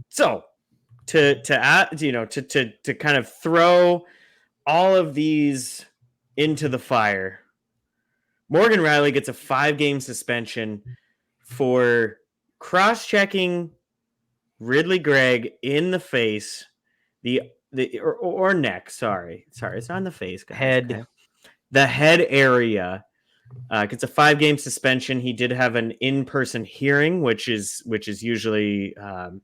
So to add, to kind of throw all of these into the fire, Morgan Rielly gets a 5-game suspension for cross-checking Ridley Grieg in the face, or neck. Sorry, it's not in the face, guys. Head. Okay. The head area. Gets a 5-game suspension. He did have an in-person hearing, which is usually 5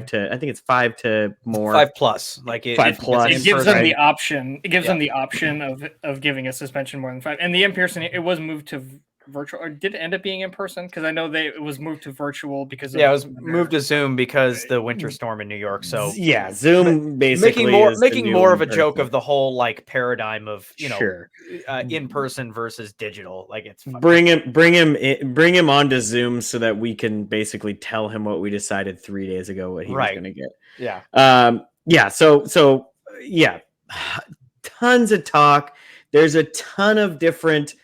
to, I think it's 5 to more. 5+. Like 5+. It gives them the option. It gives them the option of giving a suspension more than 5. And the in-person, it was moved to virtual, or did it end up being in person? Because I know it was moved to virtual because it was moved to Zoom because the winter storm in New York. So yeah, Zoom basically making more of a joke of the whole like paradigm of in person versus digital. Like it's bring him onto Zoom so that we can basically tell him what we decided 3 days ago what he was going to get. Yeah. So tons of talk. There's a ton of different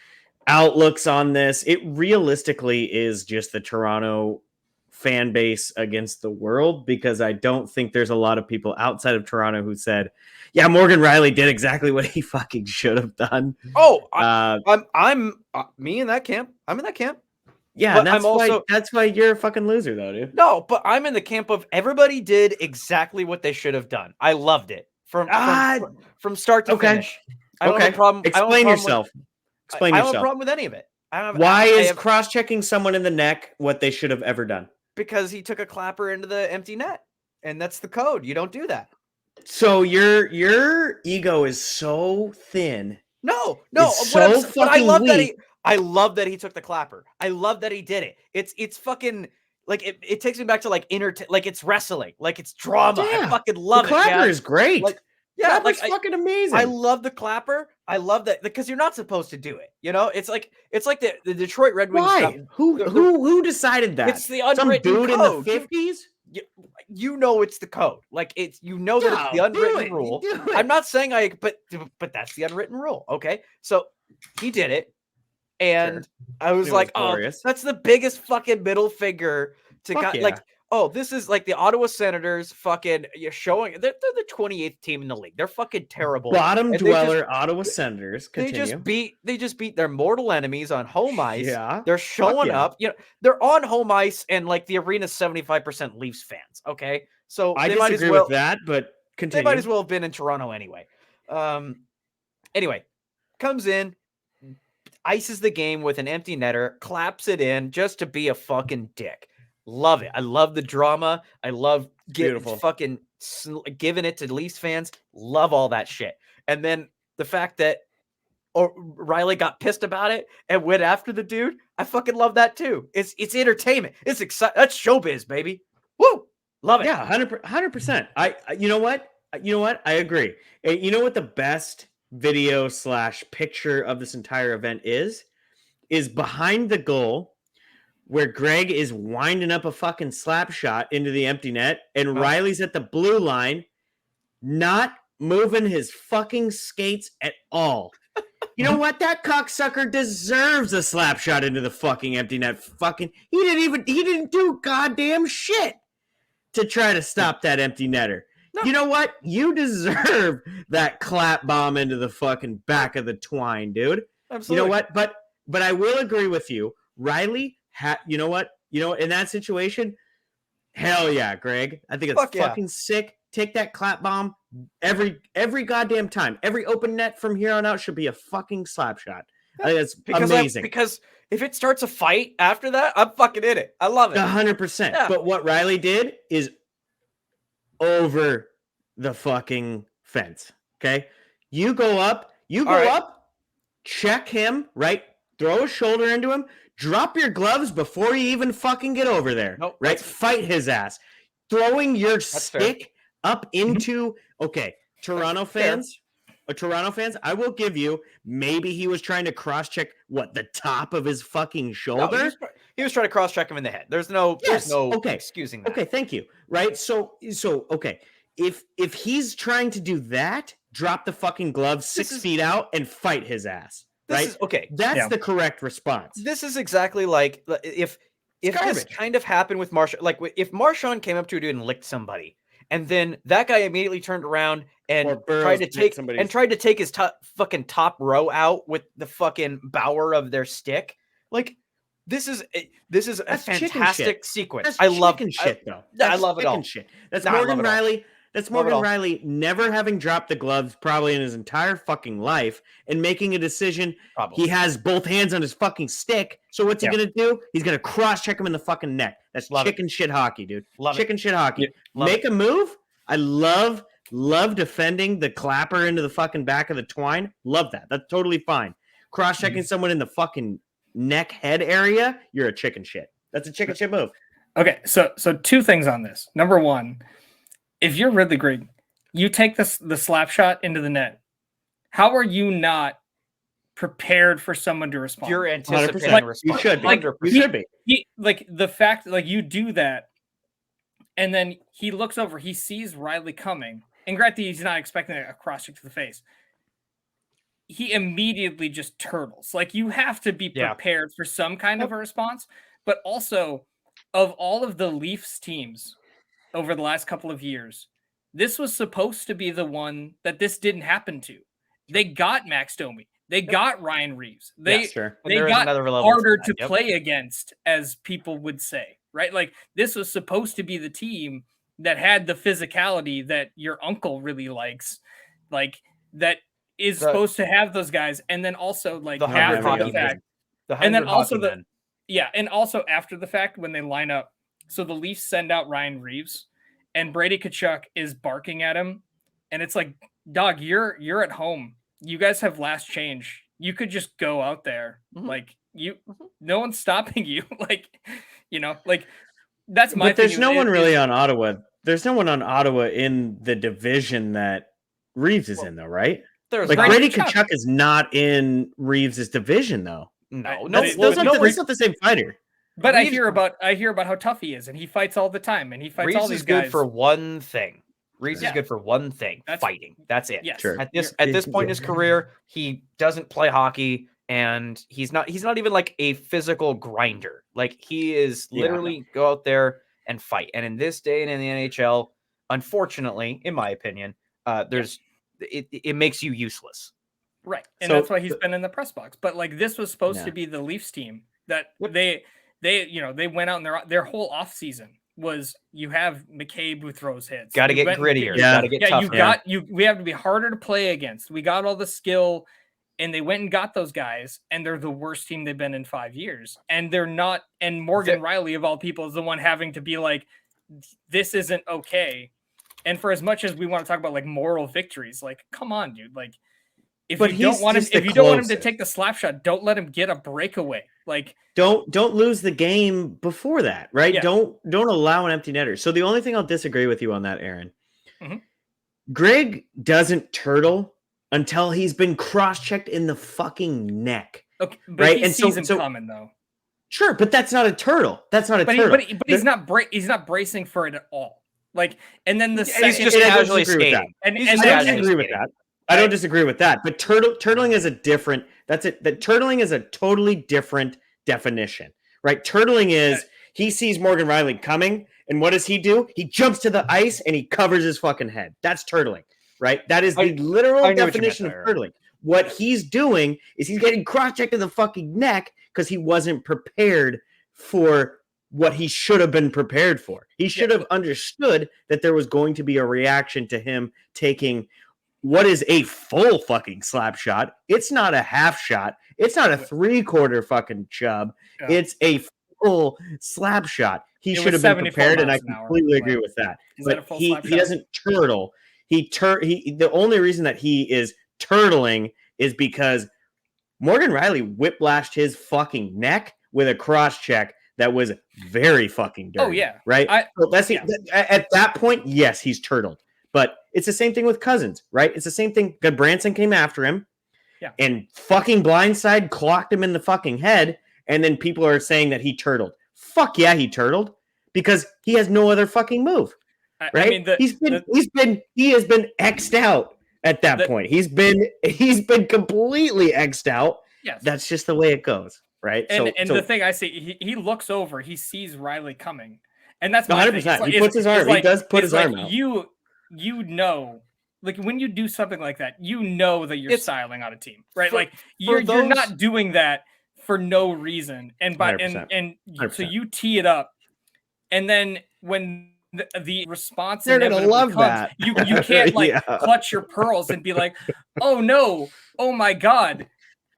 outlooks on this. It realistically is just the Toronto fan base against the world, because I don't think there's a lot of people outside of Toronto who said, yeah, Morgan Rielly did exactly what he fucking should have done. I'm me in that camp. I'm in that camp. Yeah, and that's why you're a fucking loser, though, dude. No, but I'm in the camp of everybody did exactly what they should have done. I loved it from start to finish. I don't have a problem. Explain yourself. I don't have a problem with any of it. Why is cross-checking someone in the neck what they should have ever done? Because he took a clapper into the empty net, and that's the code. You don't do that. So your ego is so thin. No. So fucking I love that he took the clapper. I love that he did it. It's fucking like it takes me back to like like it's wrestling, like it's drama. Yeah. I fucking love it. The clapper is great. Like, yeah, like fucking amazing. I love the clapper. I love that because you're not supposed to do it. It's like the Detroit Red Wings. Why? Stuff. Who decided that? It's the unwritten Some dude code. in the 50s. It's the code. Like it's that it's the unwritten rule. I'm not saying but that's the unwritten rule. Okay, so he did it, and I was like, oh, that's the biggest fucking middle finger to like. oh, this is like the Ottawa Senators fucking you're showing they're the 28th team in the league. They're fucking terrible. Bottom dweller Ottawa Senators. Continue. They just beat their mortal enemies on home ice. Yeah. They're showing up. You know, they're on home ice and like the arena's 75% Leafs fans. Okay. So I they might disagree as well with that, but continue. they might as well have been in Toronto anyway. Anyway, comes in, ices the game with an empty netter, claps it in just to be a fucking dick. Love it. I love the drama. I love fucking giving it to Leafs fans. Love all that shit. And then the fact that Rielly got pissed about it and went after the dude, I fucking love that too. It's entertainment. It's exciting. That's showbiz, baby. Woo! Love it. Yeah, 100%. You know what? I agree. You know what the best video / picture of this entire event is behind the goal where Greg is winding up a fucking slap shot into the empty net and Rielly's at the blue line, not moving his fucking skates at all. You know what? That cocksucker deserves a slap shot into the fucking empty net. He didn't do goddamn shit to try to stop that empty netter. No. You know what? You deserve that clap bomb into the fucking back of the twine, dude. Absolutely. You know what? But I will agree with you. Rielly, you know what? In that situation, hell yeah, Greg. I think it's fucking sick. Take that clap bomb every goddamn time. Every open net from here on out should be a fucking slap shot. I think that's amazing. Because if it starts a fight after that, I'm fucking in it. I love it. 100%. Yeah. But what Rielly did is over the fucking fence. Okay? You go up, check him, right? Throw a shoulder into him, drop your gloves before you even fucking get over there. Nope, right? Fight his ass. Throwing your stick up into Toronto fans. Toronto fans, I will give you, maybe he was trying to cross-check the top of his fucking shoulder. No, he was trying to cross-check him in the head. There's no excusing that. Okay, thank you. Right? So okay. If he's trying to do that, drop the fucking glove 6 feet out and fight his ass. Right? That's the correct response. This is exactly like if this kind of happened with Marchand, like if Marchand came up to a dude and licked somebody, and then that guy immediately turned around and tried to take his fucking top row out with the fucking bower of their stick. Like this is a fantastic sequence. I love shit though. I love it all. Shit. That's Morgan Rielly. That's Morgan Rielly never having dropped the gloves probably in his entire fucking life and making a decision. Probably. He has both hands on his fucking stick. So what's he going to do? He's going to cross-check him in the fucking neck. That's shit hockey, dude. Shit hockey. Make a move. I love defending the clapper into the fucking back of the twine. Love that. That's totally fine. Cross-checking someone in the fucking neck head area, you're a chicken shit. That's a chicken shit move. Okay, so 2 things on this. Number 1, if you're Ridley Grieg, you take the slap shot into the net. How are you not prepared for someone to respond? You're anticipating a response. You should be. You should be. The fact, you do that, and then he looks over, he sees Rielly coming, and granted, he's not expecting a cross check to the face. He immediately just turtles. You have to be prepared for some kind of a response, but also, of all of the Leafs teams over the last couple of years, this was supposed to be the one that this didn't happen to. They got Max Domi. They got Ryan Reeves. They got harder to play against, as people would say, right? This was supposed to be the team that had the physicality that your uncle really likes, that is supposed to have those guys. And then also after the fact, and then also and also after the fact when they line up, so the Leafs send out Ryan Reeves, and Brady Tkachuk is barking at him, and it's like, dog, you're at home. You guys have last change. You could just go out there, no one's stopping you. That's my. But there's no one really on Ottawa. There's no one on Ottawa in the division that Reeves is in, though, right? Brady Tkachuk is not in Reeves' division, though. No, that's not the same fighter. But Reeves, I hear about how tough he is, and he fights all the time, and he fights all these guys. Reeves is good for one thing. Reeves is good for one thing: fighting. That's it. Yes. Sure. At this point in his career, he doesn't play hockey, and he's not even a physical grinder. He is literally go out there and fight. And in this day and in the NHL, unfortunately, in my opinion, it makes you useless. Right. And that's why he's been in the press box. But like this was supposed to be the Leafs team that they went out in their whole off season was you have McCabe who throws hits. Got to get grittier. Got to get tougher. We have to be harder to play against. We got all the skill, and they went and got those guys, and they're the worst team they've been in 5 years. And they're not. And Morgan Rielly of all people is the one having to be like, this isn't okay. And for as much as we want to talk about like moral victories, like come on, dude, like. If you don't want him to take the slap shot, don't let him get a breakaway. Like don't lose the game before that, right? Yeah. Don't allow an empty netter. So the only thing I'll disagree with you on that, Aaron, Grieg doesn't turtle until he's been cross-checked in the fucking neck. Okay, but right? He sees him coming though. Sure, but that's not a turtle. That's not a turtle. But he's not bracing for it at all. Like, and then he's just casually skating. And I don't disagree with that. I don't disagree with that, but turtling is a different. That's it. That turtling is a totally different definition, right? Turtling is he sees Morgan Rielly coming, and what does he do? He jumps to the ice and he covers his fucking head. That's turtling, right? That is the literal definition of turtling. What he's doing is he's getting cross-checked in the fucking neck because he wasn't prepared for what he should have been prepared for. He should have understood that there was going to be a reaction to him taking what is a full fucking slap shot. It's not a half shot. It's not a 3/4 fucking chub. Yeah. It's a full slap shot. He should have been prepared, and I completely agree with that. But he doesn't turtle. The only reason that he is turtling is because Morgan Rielly whiplashed his fucking neck with a cross check that was very fucking dirty. Oh yeah, right. At that point, yes, he's turtled. But it's the same thing with Cousins, right? It's the same thing. Branson came after him and fucking blindside clocked him in the fucking head. And then people are saying that he turtled. Fuck yeah, he turtled because he has no other fucking move, right? I mean, he has been X'd out at that point. He's been completely X'd out. Yes. That's just the way it goes, right? And the thing I see, he looks over, he sees Rielly coming. And that's 100%. He puts his arm. He does put his arm out. You know, like when you do something like that, you know that you're styling on a team, right? Like you're not doing that for no reason. And so you tee it up, and then when the response they're gonna love that. You can't clutch your pearls and be like, oh no, oh my god.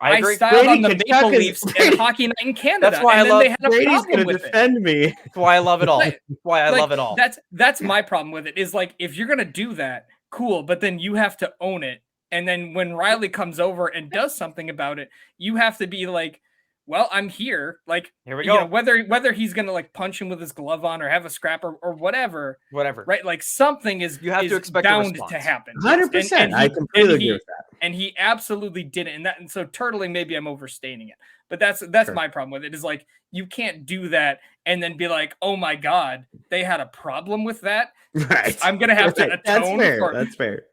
I styled on the Maple Leafs and Hockey Night in Canada. That's why I love Brady's going to defend me. That's why I love it all. Love it all. That's my problem with it is like, if you're going to do that, cool. But then you have to own it. And then when Rielly comes over and does something about it, you have to be like, well, I'm here. Like, here we go. Whether he's going to like punch him with his glove on or have a scrap or whatever. Right. Like something is bound to happen. 100%. I completely agree with that. And he absolutely didn't. And so turtling, maybe I'm overstating it, but that's my problem with it is like, you can't do that and then be like, oh my God, they had a problem with that. Right. I'm going to have to atone for it. That's fair.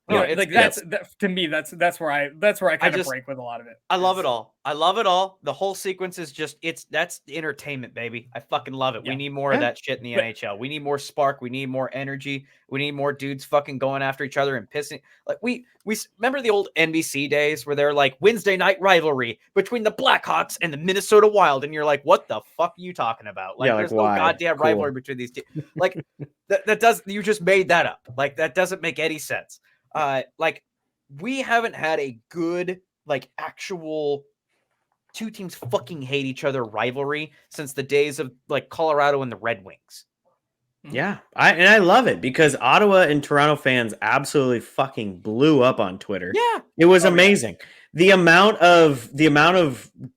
No, to me, that's where I kind of break with a lot of it. I love it all. I love it all. The whole sequence is just that's entertainment, baby. I fucking love it. Yeah. We need more of that shit in the NHL. We need more spark. We need more energy. We need more dudes fucking going after each other and pissing. Like we remember the old NBC days where they're like Wednesday night rivalry between the Blackhawks and the Minnesota Wild, and you're like, what the fuck are you talking about? Like, there's no goddamn rivalry between these two. Like that does you just made that up. Like that doesn't make any sense. Like we haven't had a good, like actual two teams fucking hate each other rivalry since the days of like Colorado and the Red Wings. Yeah. I love it because Ottawa and Toronto fans absolutely fucking blew up on Twitter. Yeah. It was amazing. The amount of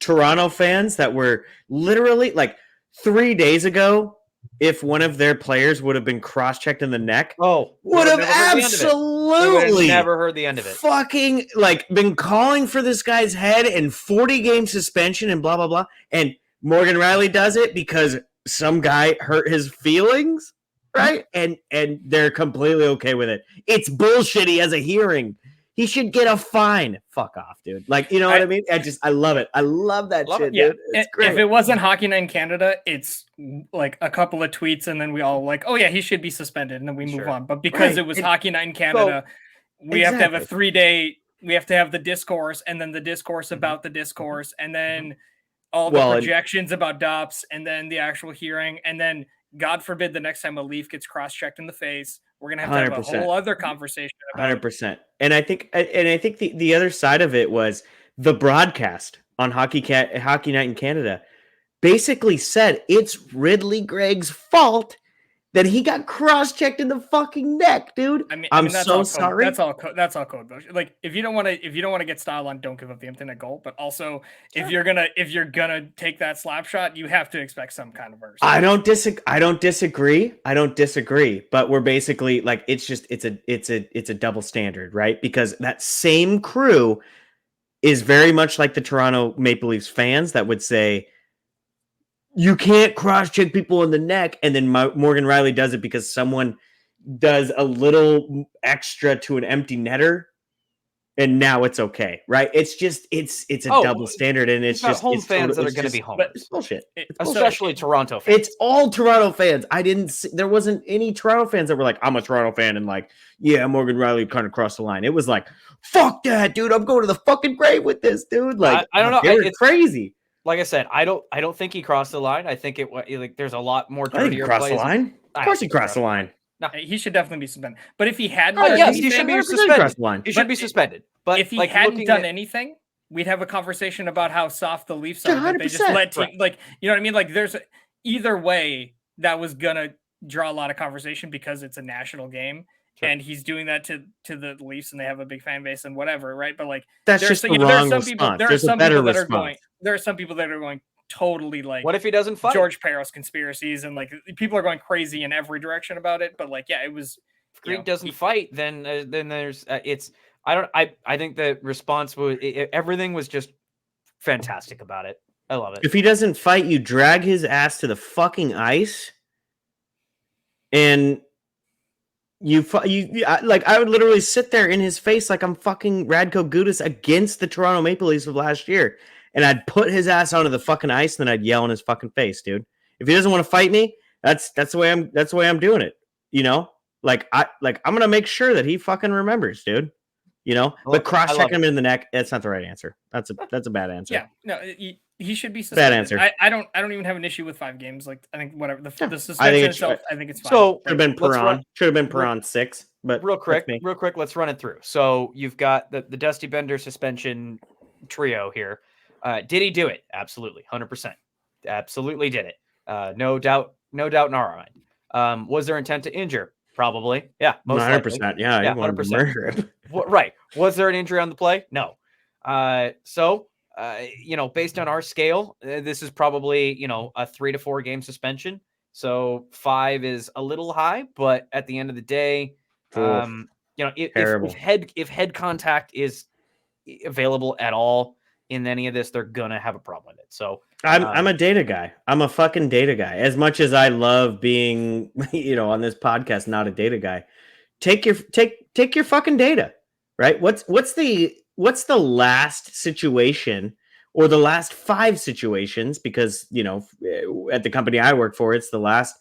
Toronto fans that were literally like 3 days ago, if one of their players would have been cross-checked in the neck, would have absolutely never heard the end of it. Fucking like been calling for this guy's head and 40-game suspension and blah blah blah. And Morgan Rielly does it because some guy hurt his feelings, right? And they're completely okay with it. It's bullshit. He has a hearing. He should get a fine. Fuck off, dude. Like, you know what I mean? I love it. I love that shit, dude. It's great. If it wasn't Hockey Night in Canada, it's like a couple of tweets and then we all like, oh yeah, he should be suspended, and then we move on. But because it was Hockey Night in Canada, we have to have a 3-day. We have to have the discourse, and then the discourse about the discourse, and then all the projections about DOPS, and then the actual hearing, and then God forbid the next time a Leaf gets cross-checked in the face, we're gonna have to have a whole other conversation about 100%. And I think the other side of it was the broadcast on Hockey Night in Canada basically said it's Ridley Grieg's fault that he got cross-checked in the fucking neck, dude. I'm so sorry. That's all code. Like, if you don't want to get style on, don't give up the empty net goal. But also, if you're gonna take that slap shot, you have to expect some kind of verse. I don't disagree. But we're basically like, it's a double standard, right? Because that same crew is very much like the Toronto Maple Leafs fans that would say, you can't cross-check people in the neck, and then Morgan Rielly does it because someone does a little extra to an empty netter, and now it's okay, right? It's a double standard, and it's just home fans that are going to be homers. It's bullshit. Especially Toronto fans. It's all Toronto fans. There wasn't any Toronto fans that were like, I'm a Toronto fan, and like, yeah, Morgan Rielly kind of crossed the line. It was like, fuck that, dude. I'm going to the fucking grave with this, dude. Like, I don't know. It's crazy. Like I said, I don't think he crossed the line. I think there's a lot more dirtier plays. Crossed the line. Of course he crossed the line. No, he should definitely be suspended. But if he hadn't, he should be suspended. He should be suspended. But if he hadn't done anything, we'd have a conversation about how soft the Leafs are. That they just let like, you know what I mean? Like, there's either way that was gonna draw a lot of conversation because it's a national game. Sure. And he's doing that to the Leafs, and they have a big fan base and whatever, right? But like, that's just the wrong response. There's a better response. There are some people that are going totally like, what if he doesn't fight? George Peros conspiracies, and like people are going crazy in every direction about it. But like, yeah, it was. If Grieg doesn't fight, then there's it's. I think the response was everything was just fantastic about it. I love it. If he doesn't fight, you drag his ass to the fucking ice, and. I would literally sit there in his face like I'm fucking Radko Gudas against the Toronto Maple Leafs of last year, and I'd put his ass onto the fucking ice, and then I'd yell in his fucking face, dude. If he doesn't want to fight me, that's the way I'm doing it. You know, I'm gonna make sure that he fucking remembers, dude. You know, but cross-checking him in the neck, that's not the right answer. That's a bad answer. Yeah, no, he should be suspended. Bad answer. I don't even have an issue with 5 games. Like, I think whatever the suspension itself, I think it's fine. So should have been Perron 6. But real quick, let's run it through. So you've got the Dusty Bender suspension trio here. Did he do it? Absolutely, 100%. Absolutely did it. No doubt in our mind. Was there intent to injure? Probably. Yeah, most 100%. likely. Yeah, 100%. Right. Was there an injury on the play? No. Based on our scale, this is probably, a 3 to 4 game suspension. So 5 is a little high, but at the end of the day, if head contact is available at all in any of this, they're gonna have a problem with it. So I'm a data guy. I'm a fucking data guy. As much as I love being, on this podcast, not a data guy. Take your fucking data, right? What's the last situation or the last 5 situations? Because at the company I work for, it's the last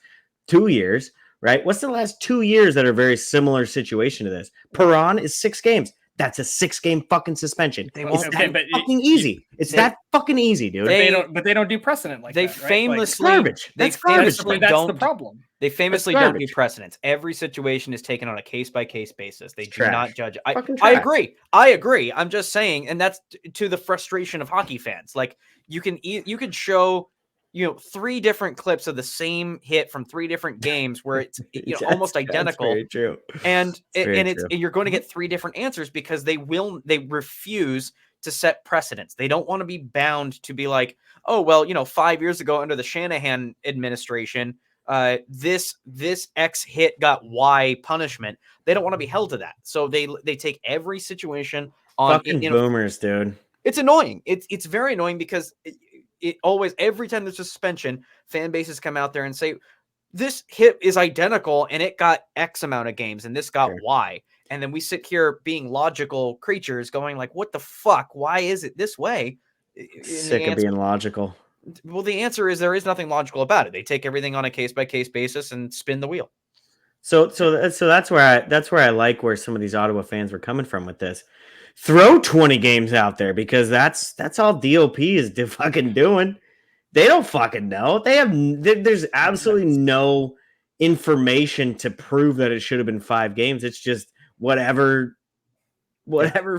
2 years, right? What's the last 2 years that are very similar situation to this? Perron is 6 games. That's a 6-game fucking suspension. Fucking easy. It's that fucking easy, dude. They don't do precedent like they that. Right? Famously, garbage. That's the problem. They famously don't do precedents. Every situation is taken on a case-by-case basis. They do not judge. I agree. I'm just saying, and that's to the frustration of hockey fans. Like, you could show 3 different clips of the same hit from 3 different games where it's almost identical. That's very true. And you're going to get 3 different answers because they refuse to set precedents. They don't want to be bound to be like, oh, well, 5 years ago under the Shanahan administration, this X hit got Y punishment. They don't want to be held to that. So they take every situation on fucking boomers, dude. It's annoying. It's very annoying because it always, every time there's a suspension, fan bases come out there and say, this hit is identical and it got X amount of games and this got Y. And then we sit here being logical creatures going like, what the fuck? Why is it this way? Sick of being logical. Well, the answer is there is nothing logical about it. They take everything on a case-by-case basis and spin the wheel. So that's where I like where some of these Ottawa fans were coming from with this. Throw 20 games out there because that's all DOP is fucking doing. They don't fucking know. There's absolutely no information to prove that it should have been 5 games. It's just whatever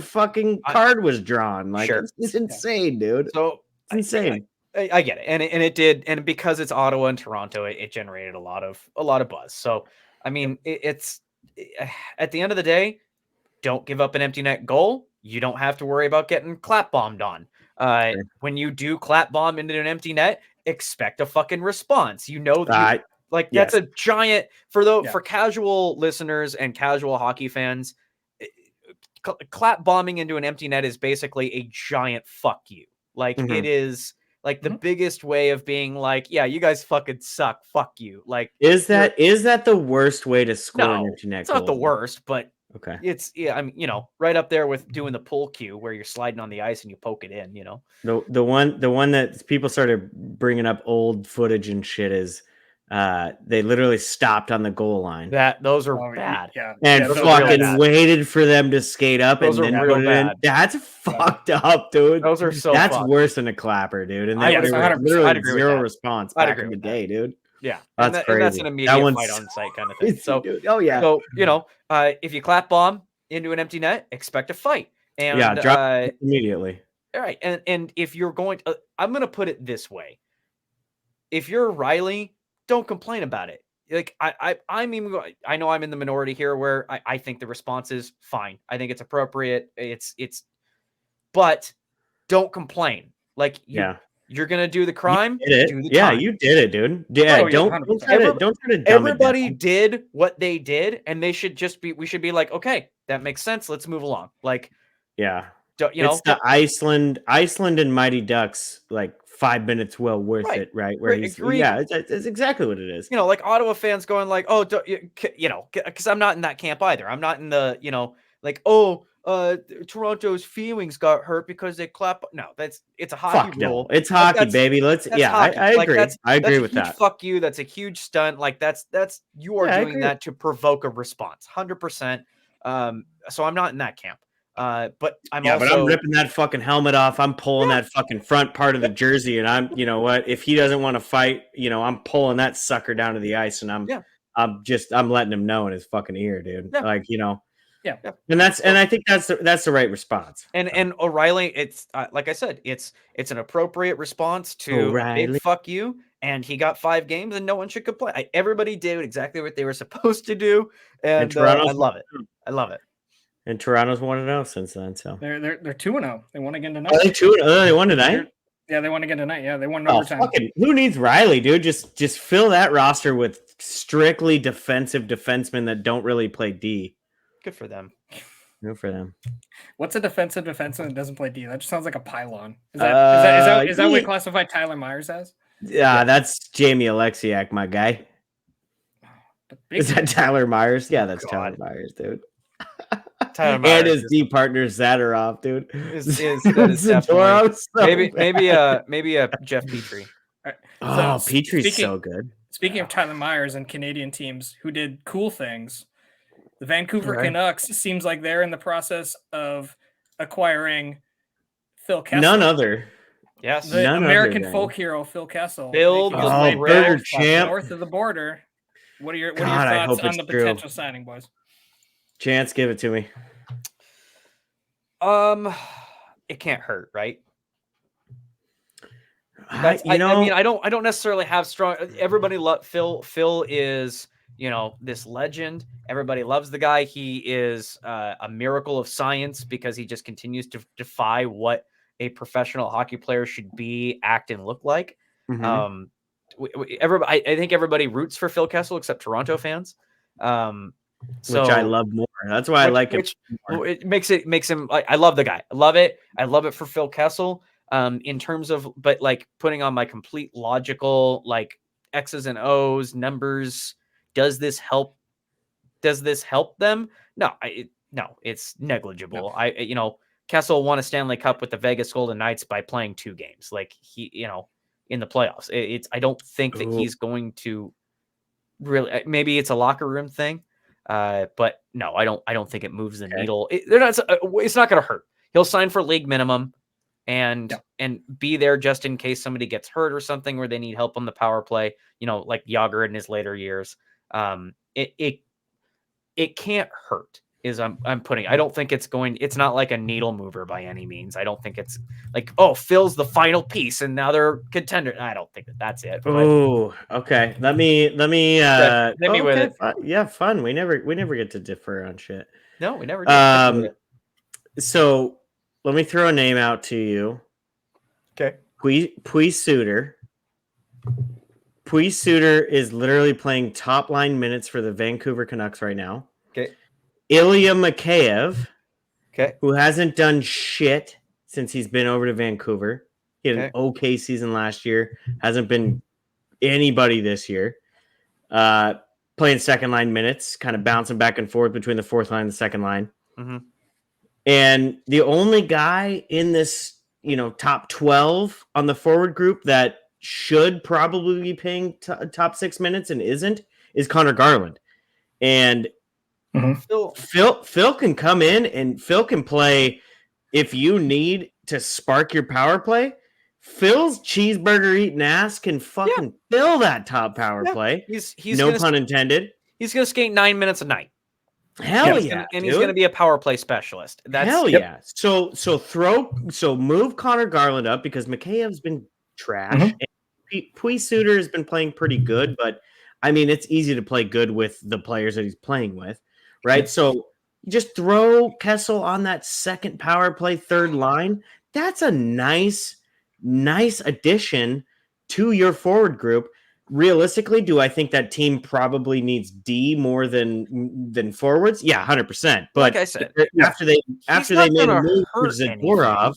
fucking card was drawn. Like, it's insane, dude. So it's insane. I get it, and it did, and because it's Ottawa and Toronto, it generated a lot of buzz. So I mean, it's at the end of the day, don't give up an empty net goal. You don't have to worry about getting clap bombed on. When you do clap bomb into an empty net, expect a fucking response. You know that that's a giant for casual listeners and casual hockey fans. Clap bombing into an empty net is basically a giant fuck you. Like it is like the biggest way of being like, yeah, you guys fucking suck. Fuck you. Like, is that the worst way to score an empty net? It's not the worst, but okay. It's I mean, right up there with doing the pull cue where you're sliding on the ice and you poke it in, The one that people started bringing up old footage and shit is they literally stopped on the goal line. Those are bad. And fucking waited for them to skate up and then put it in. That's fucked up, dude. Those are so That's worse than a clapper, dude. And there was literally zero response back in the day, dude. Yeah, that's crazy. And that's an immediate fight on site kind of thing. So, if you clap bomb into an empty net, expect a fight. And drop immediately. All right, and if you're going to, I'm going to put it this way: if you're Rielly, don't complain about it. Like I know I'm in the minority here where I think the response is fine. I think it's appropriate. But don't complain. Like you're gonna do the crime. You did it. You did it, dude. Yeah, don't try to dumb it down. Everybody did what they did, and we should be like, okay, that makes sense. Let's move along. Like, it's the Iceland and Mighty Ducks, like 5 minutes well worth it, right? Where it's exactly what it is. Like Ottawa fans going like, oh, because I'm not in that camp either. I'm not in the, Toronto's feelings got hurt because they clap. No, it's a hockey rule. No. It's hockey, baby. I agree. I agree with that. Fuck you. That's a huge stunt. Like you are doing that to provoke a response. 100%. So I'm not in that camp. But I'm ripping that fucking helmet off. I'm pulling that fucking front part of the jersey, and I'm, if he doesn't want to fight, I'm pulling that sucker down to the ice, and I'm letting him know in his fucking ear, dude. Yeah. Like, and I think that's the right response. And O'Reilly, it's like I said, it's an appropriate response to a big fuck you, and he got 5 games, and no one should complain. Everybody did exactly what they were supposed to do, and I love it. I love it. And Toronto's 1-0 since then. So they're 2-0. They won again tonight. Are they 2-0? They won tonight. Yeah, they won again tonight. Yeah, they won overtime. Who needs Rielly, dude? Just fill that roster with strictly defensive defensemen that don't really play D. Good for them. Good for them. What's a defensive defenseman that doesn't play D? That just sounds like a pylon. Is that what we classify Tyler Myers as? Yeah, that's Jamie Alexiak, my guy. Is that Tyler Myers? Yeah, that's Tyler Myers, dude. Tyler Myers and his D partner Zadorov, dude. That is definitely, maybe a Jeff Petrie. Right. Oh, Petrie's so good. Speaking of Tyler Myers and Canadian teams who did cool things, the Vancouver Canucks seems like they're in the process of acquiring Phil Kessel. None other. Yes. The American folk hero, Phil Kessel. Burger champ. North of the border. What are your thoughts on the potential signing, boys? Chance, give it to me. It can't hurt, right? I don't necessarily have strong. Everybody Phil. Phil is this legend. Everybody loves the guy. He is a miracle of science because he just continues to defy what a professional hockey player should be, act, and look like. Mm-hmm. I think everybody roots for Phil Kessel except Toronto fans. Which I love more. That's why I like him. It makes him. I love the guy. I love it. I love it for Phil Kessel. In terms of, but like putting on my complete logical like X's and O's numbers. Does this help them? No. no, it's negligible. Kessel won a Stanley Cup with the Vegas Golden Knights by playing 2 games. Like in the playoffs, I don't think that he's going to really. Maybe it's a locker room thing, but no, I don't think it moves the needle. It's not going to hurt. He'll sign for league minimum, and be there just in case somebody gets hurt or something where they need help on the power play. Like Jágr in his later years. It can't hurt. I don't think it's not like a needle mover by any means. I don't think it's like, Phil's the final piece and now they're contender. I don't think that's it. Oh, okay. Let me with it. Yeah, fun. We never get to differ on shit. No, we never did. So let me throw a name out to you. Okay. Suter. Suter is literally playing top line minutes for the Vancouver Canucks right now. Okay. Ilya Mikheyev, okay, who hasn't done shit since he's been over to Vancouver. He had an okay season last year. Hasn't been anybody this year. Playing second line minutes, kind of bouncing back and forth between the fourth line and the second line. Mm-hmm. And the only guy in this, top 12 on the forward group that should probably be paying top 6 minutes and isn't is Connor Garland. And Phil can come in and Phil can play if you need to spark your power play. Phil's cheeseburger eating ass can fucking fill that top power play. He's no pun intended. He's gonna skate 9 minutes a night. Hell yeah, and he's gonna be a power play specialist. Yeah. So move Connor Garland up because Mikheyev's been trash. And Suter has been playing pretty good, but I mean it's easy to play good with the players that he's playing with. Right, so just throw Kessel on that second power play third line. That's a nice addition to your forward group. Realistically, do I think that team probably needs D more than forwards? Yeah, 100%. But like I said, after they made a move for Zadorov,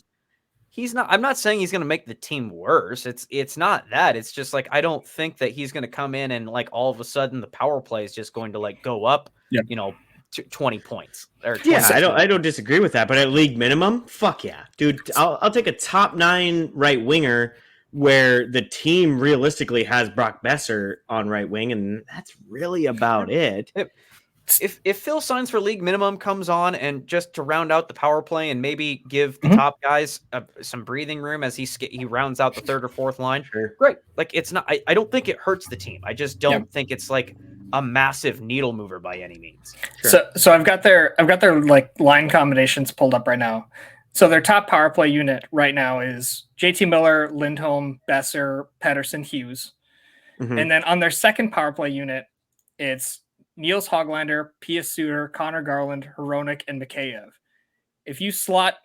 he's not. I'm not saying he's going to make the team worse. It's not that. It's just like I don't think that he's going to come in and like all of a sudden the power play is just going to like go up. 20 points. Or 20 I don't disagree with that, but at league minimum, fuck yeah, dude. I'll take a top 9 right winger where the team realistically has Brock Besser on right wing, and that's really about it. If Phil signs for league minimum, comes on and just to round out the power play and maybe give the top guys some breathing room as he rounds out the third or fourth line, great. Like it's not. I don't think it hurts the team. I just don't think it's like a massive needle mover by any means. So I've got their like line combinations pulled up right now. So their top power play unit right now is JT Miller, Lindholm, Besser, Pettersson, Hughes. And then on their second power play unit, it's Niels Höglander, Pia Suter, Connor Garland, Hronek, and Mikheyev. If you slot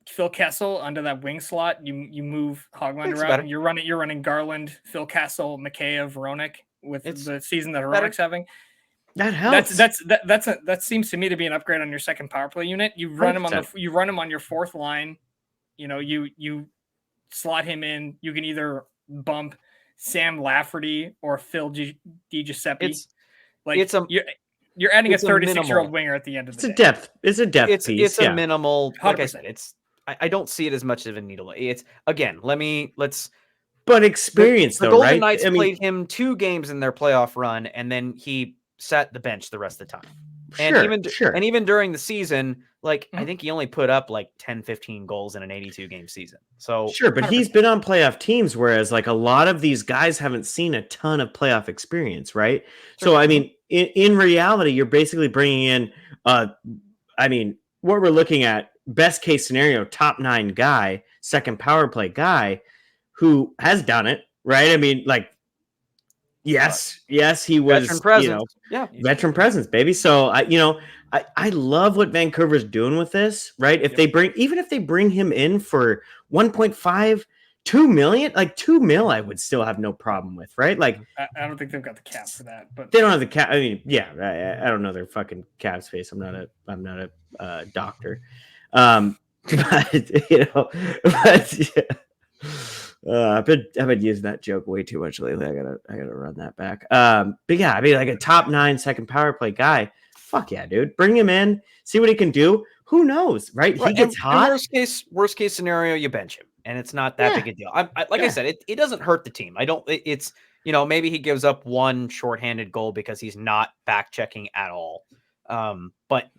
Phil Kessel under that wing slot, you move Höglander out, and you're running Garland, Phil Kessel, Mikheyev, Hronek with the season that Hronek's having. That helps. That seems to me to be an upgrade on your second power play unit. You run him on your fourth line. You slot him in. You can either bump Sam Lafferty or Phil DiGiuseppe. You're adding a 36-year-old winger at the end of the day. It's a depth piece. It's a minimal. 100%. Like I said, I don't see it as much of a needle. It's again. Let's. But experience the Golden Knights played him 2 games in their playoff run, and then he sat the bench the rest of the time. And even during the season, I think he only put up 10, 15 goals in an 82-game season. So but he's been on playoff teams, whereas a lot of these guys haven't seen a ton of playoff experience, right? So I mean, in reality, you're basically bringing in, what we're looking at, best case scenario, top 9 guy, second power play guy, who has done it, right? I mean, yes, he was veteran presence. Veteran presence, baby. So I love what Vancouver's doing with this, right? If they bring him in for 1.5, 2 million, 2 mil, I would still have no problem with, right? I don't think they've got the cap for that, but they don't have the cap. I mean, I don't know their fucking cap space. I'm not a doctor, but I've been using that joke way too much lately. I gotta run that back. But yeah, I mean, a top 9 second power play guy. fuck yeah, dude. Bring him in, see what he can do. Who knows, right? He gets hot. Worst case scenario, you bench him, and it's not that big a deal. I said, it doesn't hurt the team. It's maybe he gives up one shorthanded goal because he's not back checking at all. But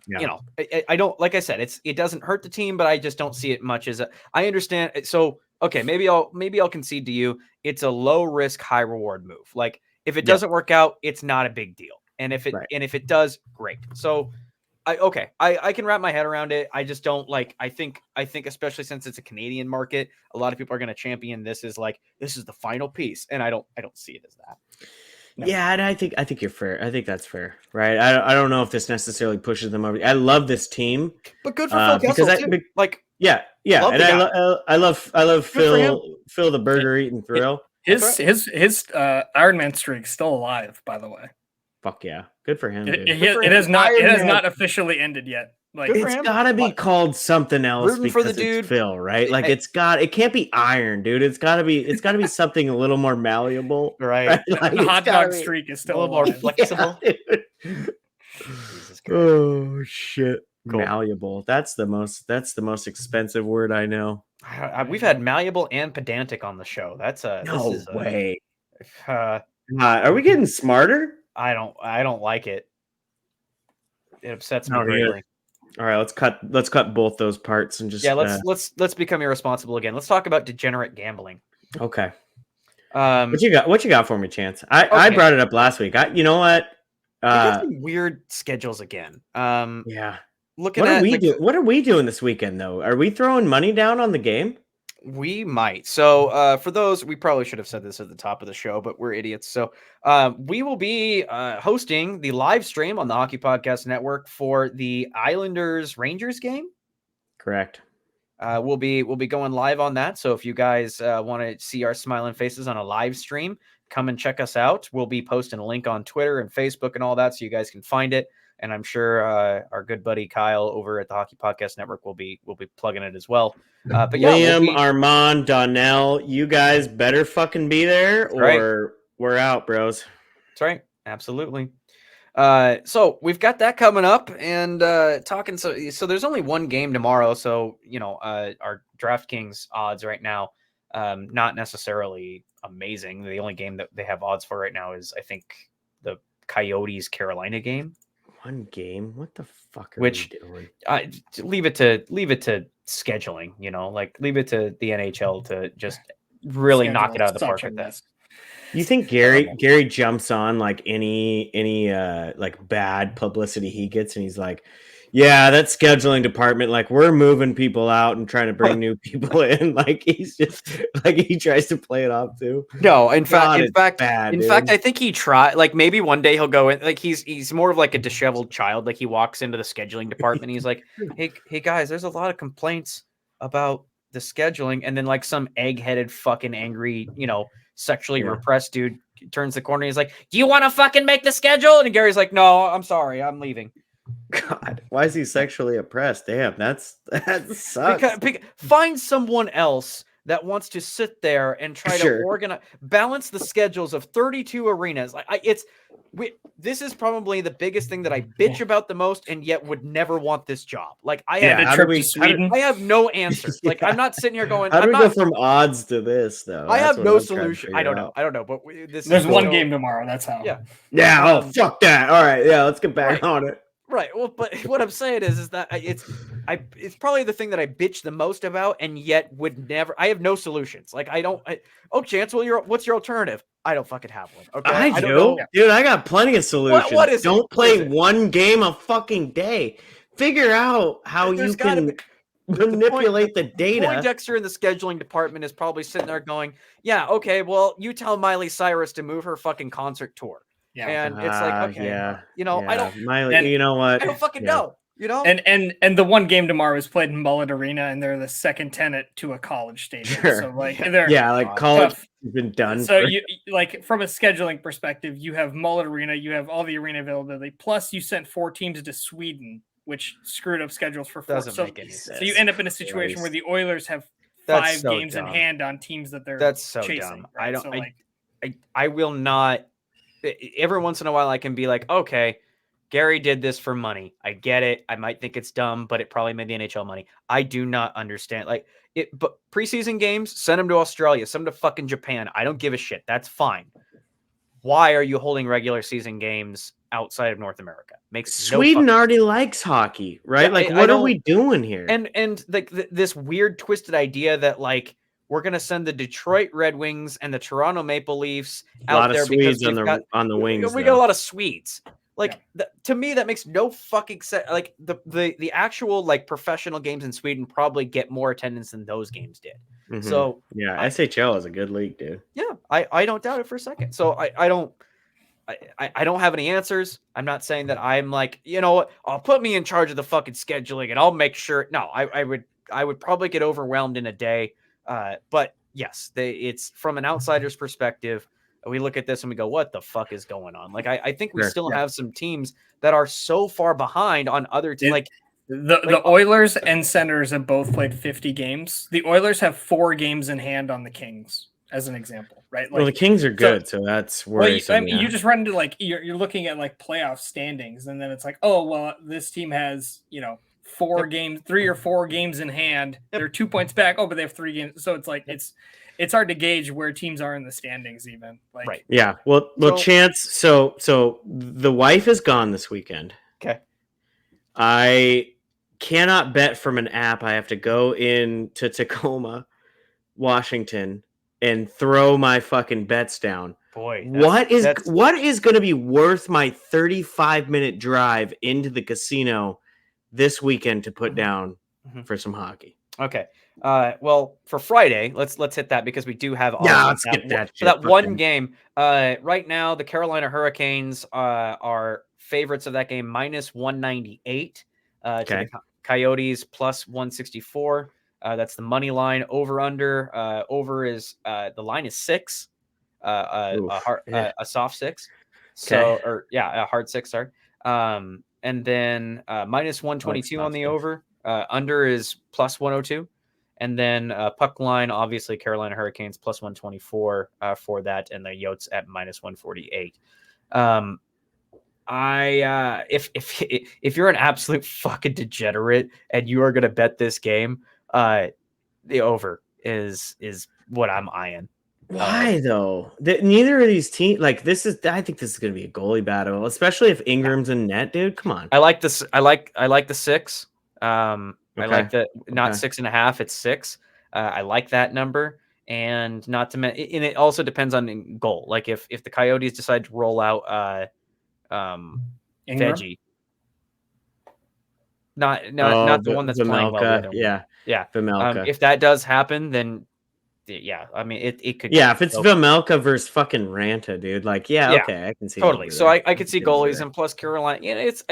I don't, like I said, it doesn't hurt the team, but I just don't see it much as I understand. So, okay, maybe I'll concede to you. It's a low risk, high reward move. Like if it doesn't work out, it's not a big deal. And if it does, great. So I can wrap my head around it. I just don't I think especially since it's a Canadian market, a lot of people are going to champion this as this is the final piece. And I don't see it as that. No. Yeah, and I think you're fair. I think that's fair, right? I don't know if this necessarily pushes them over. I love this team, but good for Phil Kessel too. Yeah, and I love Phil the burger eating thrill. His Ironman streak's still alive, by the way. Fuck yeah, good for him. It has not officially ended yet. It's gotta be called something else because for the dude. It's Phil, right? It can't be iron, dude. It's gotta be something a little more malleable, right? The hot dog streak is still a little more flexible. Oh shit, cool. Malleable. That's the most expensive word I know. We've had malleable and pedantic on the show. That's no way. Are we getting smarter? I don't like it. It upsets me greatly. All right, let's cut both those parts and just let's become irresponsible again. Let's talk about degenerate gambling. Okay. What you got for me, Chance? I brought it up last week. You know what? We got some weird schedules again. Yeah. What are we doing this weekend though? Are we throwing money down on the game? We might. So for those, we probably should have said this at the top of the show, but we're idiots. So we will be hosting the live stream on the Hockey Podcast Network for the Islanders Rangers game. Correct. We'll be going live on that. So if you guys want to see our smiling faces on a live stream, come and check us out. We'll be posting a link on Twitter and Facebook and all that, so you guys can find it. And I'm sure our good buddy Kyle over at the Hockey Podcast Network will be plugging it as well. But yeah, Liam, Armand, Donnell, you guys better fucking be there, or we're out, bros. That's right, absolutely. So we've got that coming up, and talking. So there's only one game tomorrow. So our DraftKings odds right now, not necessarily amazing. The only game that they have odds for right now is, I think, the Coyotes Carolina game. One game? What the fuck are we doing? Leave it to scheduling, leave it to the NHL to just really knock it out of the park with that. You think Gary jumps on any bad publicity he gets, and he's like, yeah, that scheduling department, we're moving people out and trying to bring new people in. He's just he tries to play it off too. No, in fact, I think he tried. Maybe one day he'll go in. He's more of a disheveled child. He walks into the scheduling department. And he's like, hey guys, there's a lot of complaints about the scheduling, and then some egg-headed fucking angry, sexually repressed dude turns the corner. And he's like, do you want to fucking make the schedule? And Gary's like, no, I'm sorry, I'm leaving. God, why is he sexually oppressed? Damn, that sucks. Find someone else that wants to sit there and try to balance the schedules of 32 arenas. This is probably the biggest thing that I bitch about the most, and yet would never want this job. I have no answers. I'm not sitting here going, how do we go from odds to this though? I have no solution. I don't know, but there's one game tomorrow. That's how. Yeah. Oh, fuck that. All right. Yeah. Let's get back on it. Right. Well, but what I'm saying is that it's probably the thing that I bitch the most about, and yet would never. I have no solutions. Chance. Well, what's your alternative? I don't fucking have one. Okay. I do, dude. I got plenty of solutions. What is Don't play one game a fucking day. Figure out how you can manipulate the data. Poindexter in the scheduling department is probably sitting there going, "Yeah, okay. Well, you tell Miley Cyrus to move her fucking concert tour." Yeah. And it's okay. I don't. Miley, you know what? I don't fucking know. And the one game tomorrow is played in Mullet Arena, and they're the second tenant to a college stadium. Sure. So college has been done. So you from a scheduling perspective, you have Mullet Arena, you have all the arena availability. Plus, you sent 4 teams to Sweden, which screwed up schedules for 4. Doesn't make any sense. So you end up in a situation where the Oilers have 5 games in hand on teams that they're chasing. Dumb. Right? I will not. Every once in a while, I can be like, okay, Gary did this for money. I get it. I might think it's dumb, but it probably made the NHL money. I do not understand. Like it, but preseason games, send them to Australia, send them to fucking Japan. I don't give a shit. That's fine. Why are you holding regular season games outside of North America? Makes Sweden no already likes hockey, right? Yeah, like, what are we doing here? And like this weird twisted idea that like we're gonna send the Detroit Red Wings and the Toronto Maple Leafs out there because on the wings. We got a lot of Swedes. Like to me, that makes no fucking sense. Like the actual like professional games in Sweden probably get more attendance than those games did. Mm-hmm. So yeah, SHL is a good league, dude. Yeah, I don't doubt it for a second. So I don't have any answers. I'm not saying that I'm like, you know what, I'll put me in charge of the fucking scheduling and I'll make sure. No, I would probably get overwhelmed in a day. But yes, it's from an outsider's perspective. We look at this and we go, what the fuck is going on? Like, I think we still have some teams that are so far behind on other teams. Like the Oilers and Senators have both played 50 games. The Oilers have 4 games in hand on the Kings, as an example, right? Like, well, the Kings are good, so that's worrisome. Well, I mean, you just run into like you're looking at like playoff standings, and then it's like, oh well, this team has 4 games, 3 or 4 games in hand. They're 2 points back. Oh, but they have 3 games, so it's like it's hard to gauge where teams are in the standings, even. Like, right? Yeah. Well, Chance. So the wife is gone this weekend. Okay. I cannot bet from an app. I have to go into Tacoma, Washington, and throw my fucking bets down. Boy, what is going to be worth my 35-minute drive into the casino this weekend to put down for some hockey? Okay. Well, for Friday, let's hit that because we do have let's get that for that one game. Right now, the Carolina Hurricanes are favorites of that game, minus 198. To the Coyotes plus 164. That's the money line. Over under. Over is the line is 6. A soft 6. So a hard 6. Sorry. And then minus 122 on the over. Under is plus 102. And then puck line, obviously Carolina Hurricanes plus 124 for that, and the Yotes at minus 148. If you're an absolute fucking degenerate and you are gonna bet this game, the over is what I'm eyeing. Why though? Neither of these teams, like this is. I think this is gonna be a goalie battle, especially if Ingram's in net, dude. Come on. I like this. I like the 6. I like that. Not 6.5. It's 6. I like that number, and not to mention, and it also depends on goal. Like if the Coyotes decide to roll out Veggie. Not the one that's playing well. Yeah. Vejmelka. If that does happen, then I mean it could. Yeah, if it's Vejmelka versus fucking Ranta, dude. Like, okay, I can see totally. So I could see goalies, and plus Carolina. It's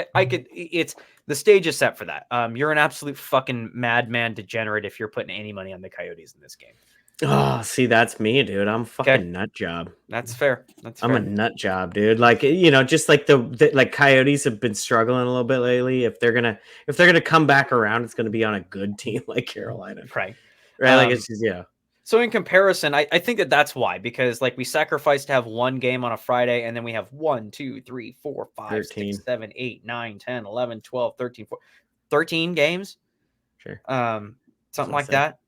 the stage is set for that. You're an absolute fucking madman degenerate if you're putting any money on the Coyotes in this game. Oh, see, that's me, dude. I'm fucking nut job. That's fair. I'm a nut job, dude. Like, just like the like Coyotes have been struggling a little bit lately. If they're gonna come back around, it's gonna be on a good team like Carolina, right? Like it's just So in comparison, I think that's why, because like we sacrificed to have one game on a Friday, and then we have 1, 2, 3, 4, 5, 13. 6, 7, 8, 9, 10, 11, 12, 13, 14, 13 games. Sure. Something like that.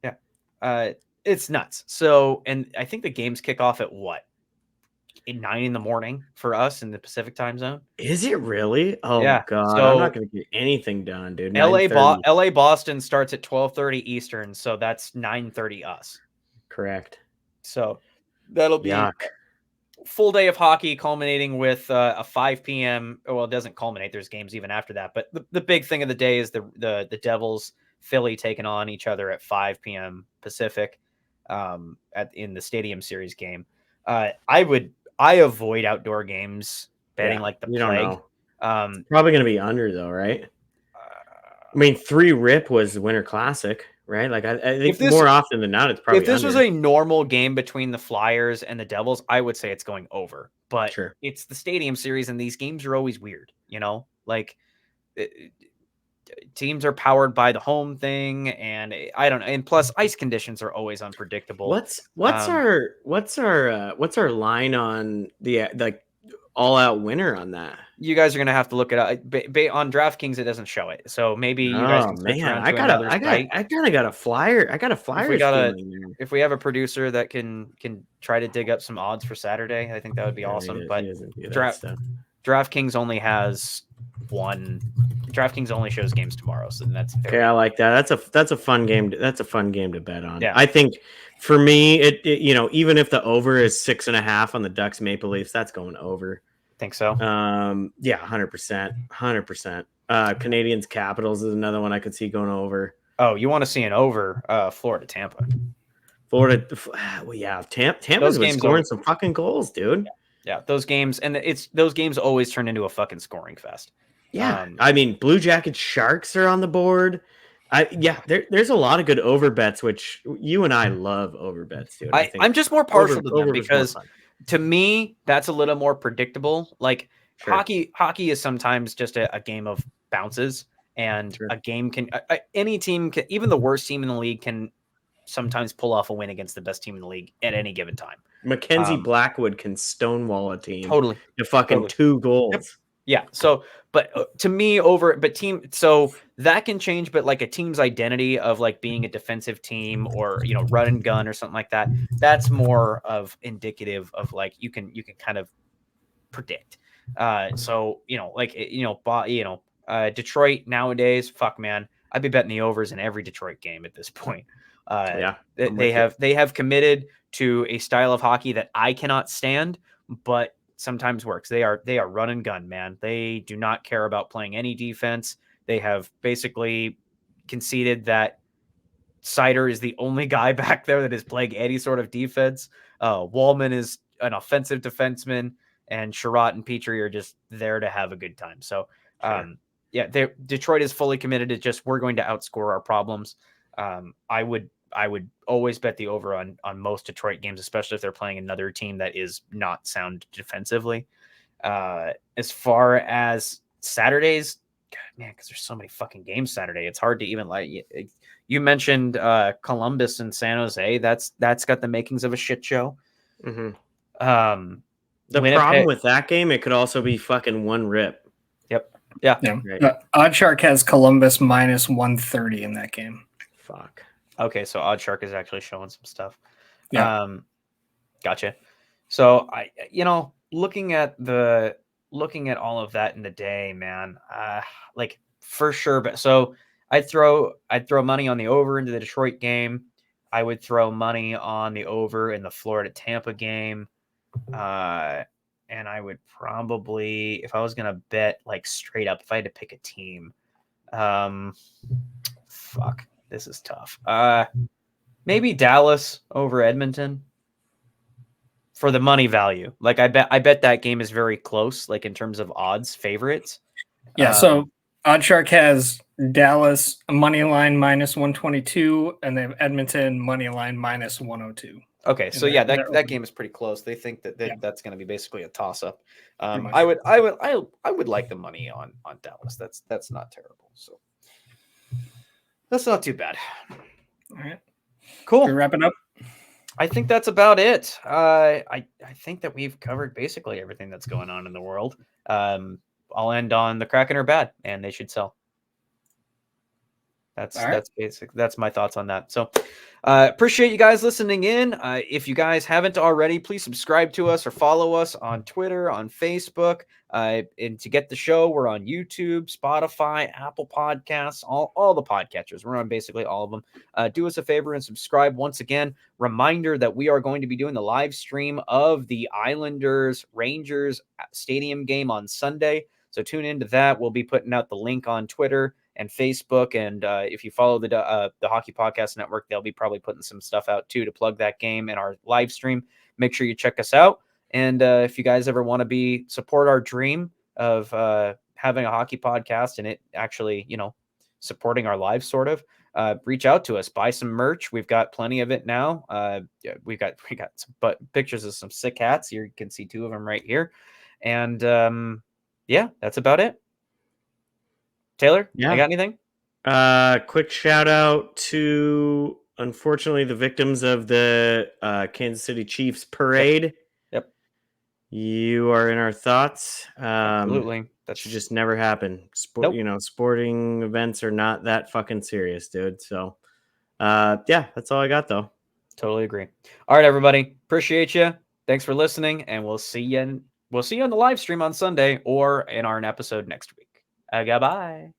Yeah. It's nuts. So, and I think the games kick off at what? 9 in the morning for us in the Pacific time zone. Is it really? Oh yeah. God, so, I'm not going to get anything done, dude. LA Boston starts at 12:30 Eastern, so that's 9:30 us. Correct. So that'll be full day of hockey, culminating with a 5 p.m. Well, it doesn't culminate. There's games even after that, but the big thing of the day is the Devils Philly taking on each other at 5 p.m. Pacific in the Stadium Series game. I avoid outdoor games betting like the plague. Don't know. It's probably going to be under though, right? I mean, 3 rip was the Winter Classic, right? Like I think more often than not, it's probably. If this was a normal game between the Flyers and the Devils, I would say it's going over. But it's the Stadium Series, and these games are always weird. Like teams are powered by the home thing, and I don't know. And plus, ice conditions are always unpredictable. What's our line on the like all-out winner on that. You guys are gonna have to look it up. On DraftKings, it doesn't show it, so maybe you guys can switch around to another site. I kind of got a flyer. I got a flyer feeling there. If we have a producer that can try to dig up some odds for Saturday, I think that would be awesome. But DraftKings only has one. DraftKings only shows games tomorrow, so that's okay. I like that. That's a fun game. That's a fun game to bet on. Yeah. I think for me, it even if the over is 6.5 on the Ducks Maple Leafs, that's going over. Think so? Yeah, 100%. Canadians Capitals is another one I could see going over. Oh, you want to see an over? Florida Tampa. Well, yeah, Tampa's been scoring some fucking goals, dude. Yeah, those games, and those games always turn into a fucking scoring fest. Yeah, I mean, Blue Jackets Sharks are on the board. There's a lot of good over bets, which you and I love over bets, dude. I'm just more partial to them because to me that's a little more predictable. Like hockey is sometimes just a game of bounces, and a game can any team can, even the worst team in the league can sometimes pull off a win against the best team in the league at any given time. Mackenzie Blackwood can stonewall a team totally to fucking 2 goals. Yep. Yeah. So, but to me, so that can change, but like a team's identity of like being a defensive team or, run and gun or something like that, that's more of indicative of like, you can kind of predict. So, Detroit nowadays, fuck man, I'd be betting the overs in every Detroit game at this point. They have committed to a style of hockey that I cannot stand, but sometimes works. They are run and gun, man. They do not care about playing any defense. They have basically conceded that Sider is the only guy back there that is playing any sort of defense. Wallman is an offensive defenseman, and Sherratt and Petrie are just there to have a good time. So, Detroit is fully committed to just we're going to outscore our problems. I would always bet the over on most Detroit games, especially if they're playing another team that is not sound defensively. As far as Saturdays, God, man, because there's so many fucking games Saturday, it's hard to even you mentioned Columbus and San Jose. That's got the makings of a shit show. Mm-hmm. The problem with that game, it could also be fucking one rip. Yep. Yeah. Right. Oddshark has Columbus -130 in that game. Fuck. Okay, so Oddshark is actually showing some stuff. Yeah. Gotcha. So looking at all of that in the day, man, like for sure. But so I'd throw money on the over into the Detroit game. I would throw money on the over in the Florida Tampa game. And I would probably, if I was gonna bet like straight up, if I had to pick a team, fuck. This is tough. Maybe Dallas over Edmonton for the money value. Like I bet that game is very close, like in terms of odds favorites. Yeah. So Oddshark has Dallas money line -122, and they have Edmonton money line -102. Okay, so that game is pretty close. They think that that's going to be basically a toss up. I would like the money on Dallas. That's not terrible. So. That's not too bad. All right. Cool. Can we wrap it up? I think that's about it. I think that we've covered basically everything that's going on in the world. I'll end on the Kraken are bad and they should sell. That's basic. That's my thoughts on that. So appreciate you guys listening in. If you guys haven't already, please subscribe to us or follow us on Twitter, on Facebook. And to get the show, we're on YouTube, Spotify, Apple Podcasts, all the podcatchers. We're on basically all of them. Do us a favor and subscribe. Once again, reminder that we are going to be doing the live stream of the Islanders Rangers stadium game on Sunday. So tune into that. We'll be putting out the link on Twitter and Facebook, and if you follow the Hockey Podcast Network, they'll be probably putting some stuff out too to plug that game and our live stream. Make sure you check us out. And if you guys ever want to support our dream of having a hockey podcast and it actually, supporting our lives sort of, reach out to us, buy some merch. We've got plenty of it now. We got some pictures of some sick hats. Here you can see 2 of them right here. And that's about it. Taylor, I got anything? Quick shout out to, unfortunately, the victims of the Kansas City Chiefs parade. Yep. You are in our thoughts. Absolutely. That should just never happen. Sporting events are not that fucking serious, dude. So, yeah, that's all I got, though. Totally agree. All right, everybody. Appreciate you. Thanks for listening, and we'll see you on the live stream on Sunday or in our episode next week. Goodbye.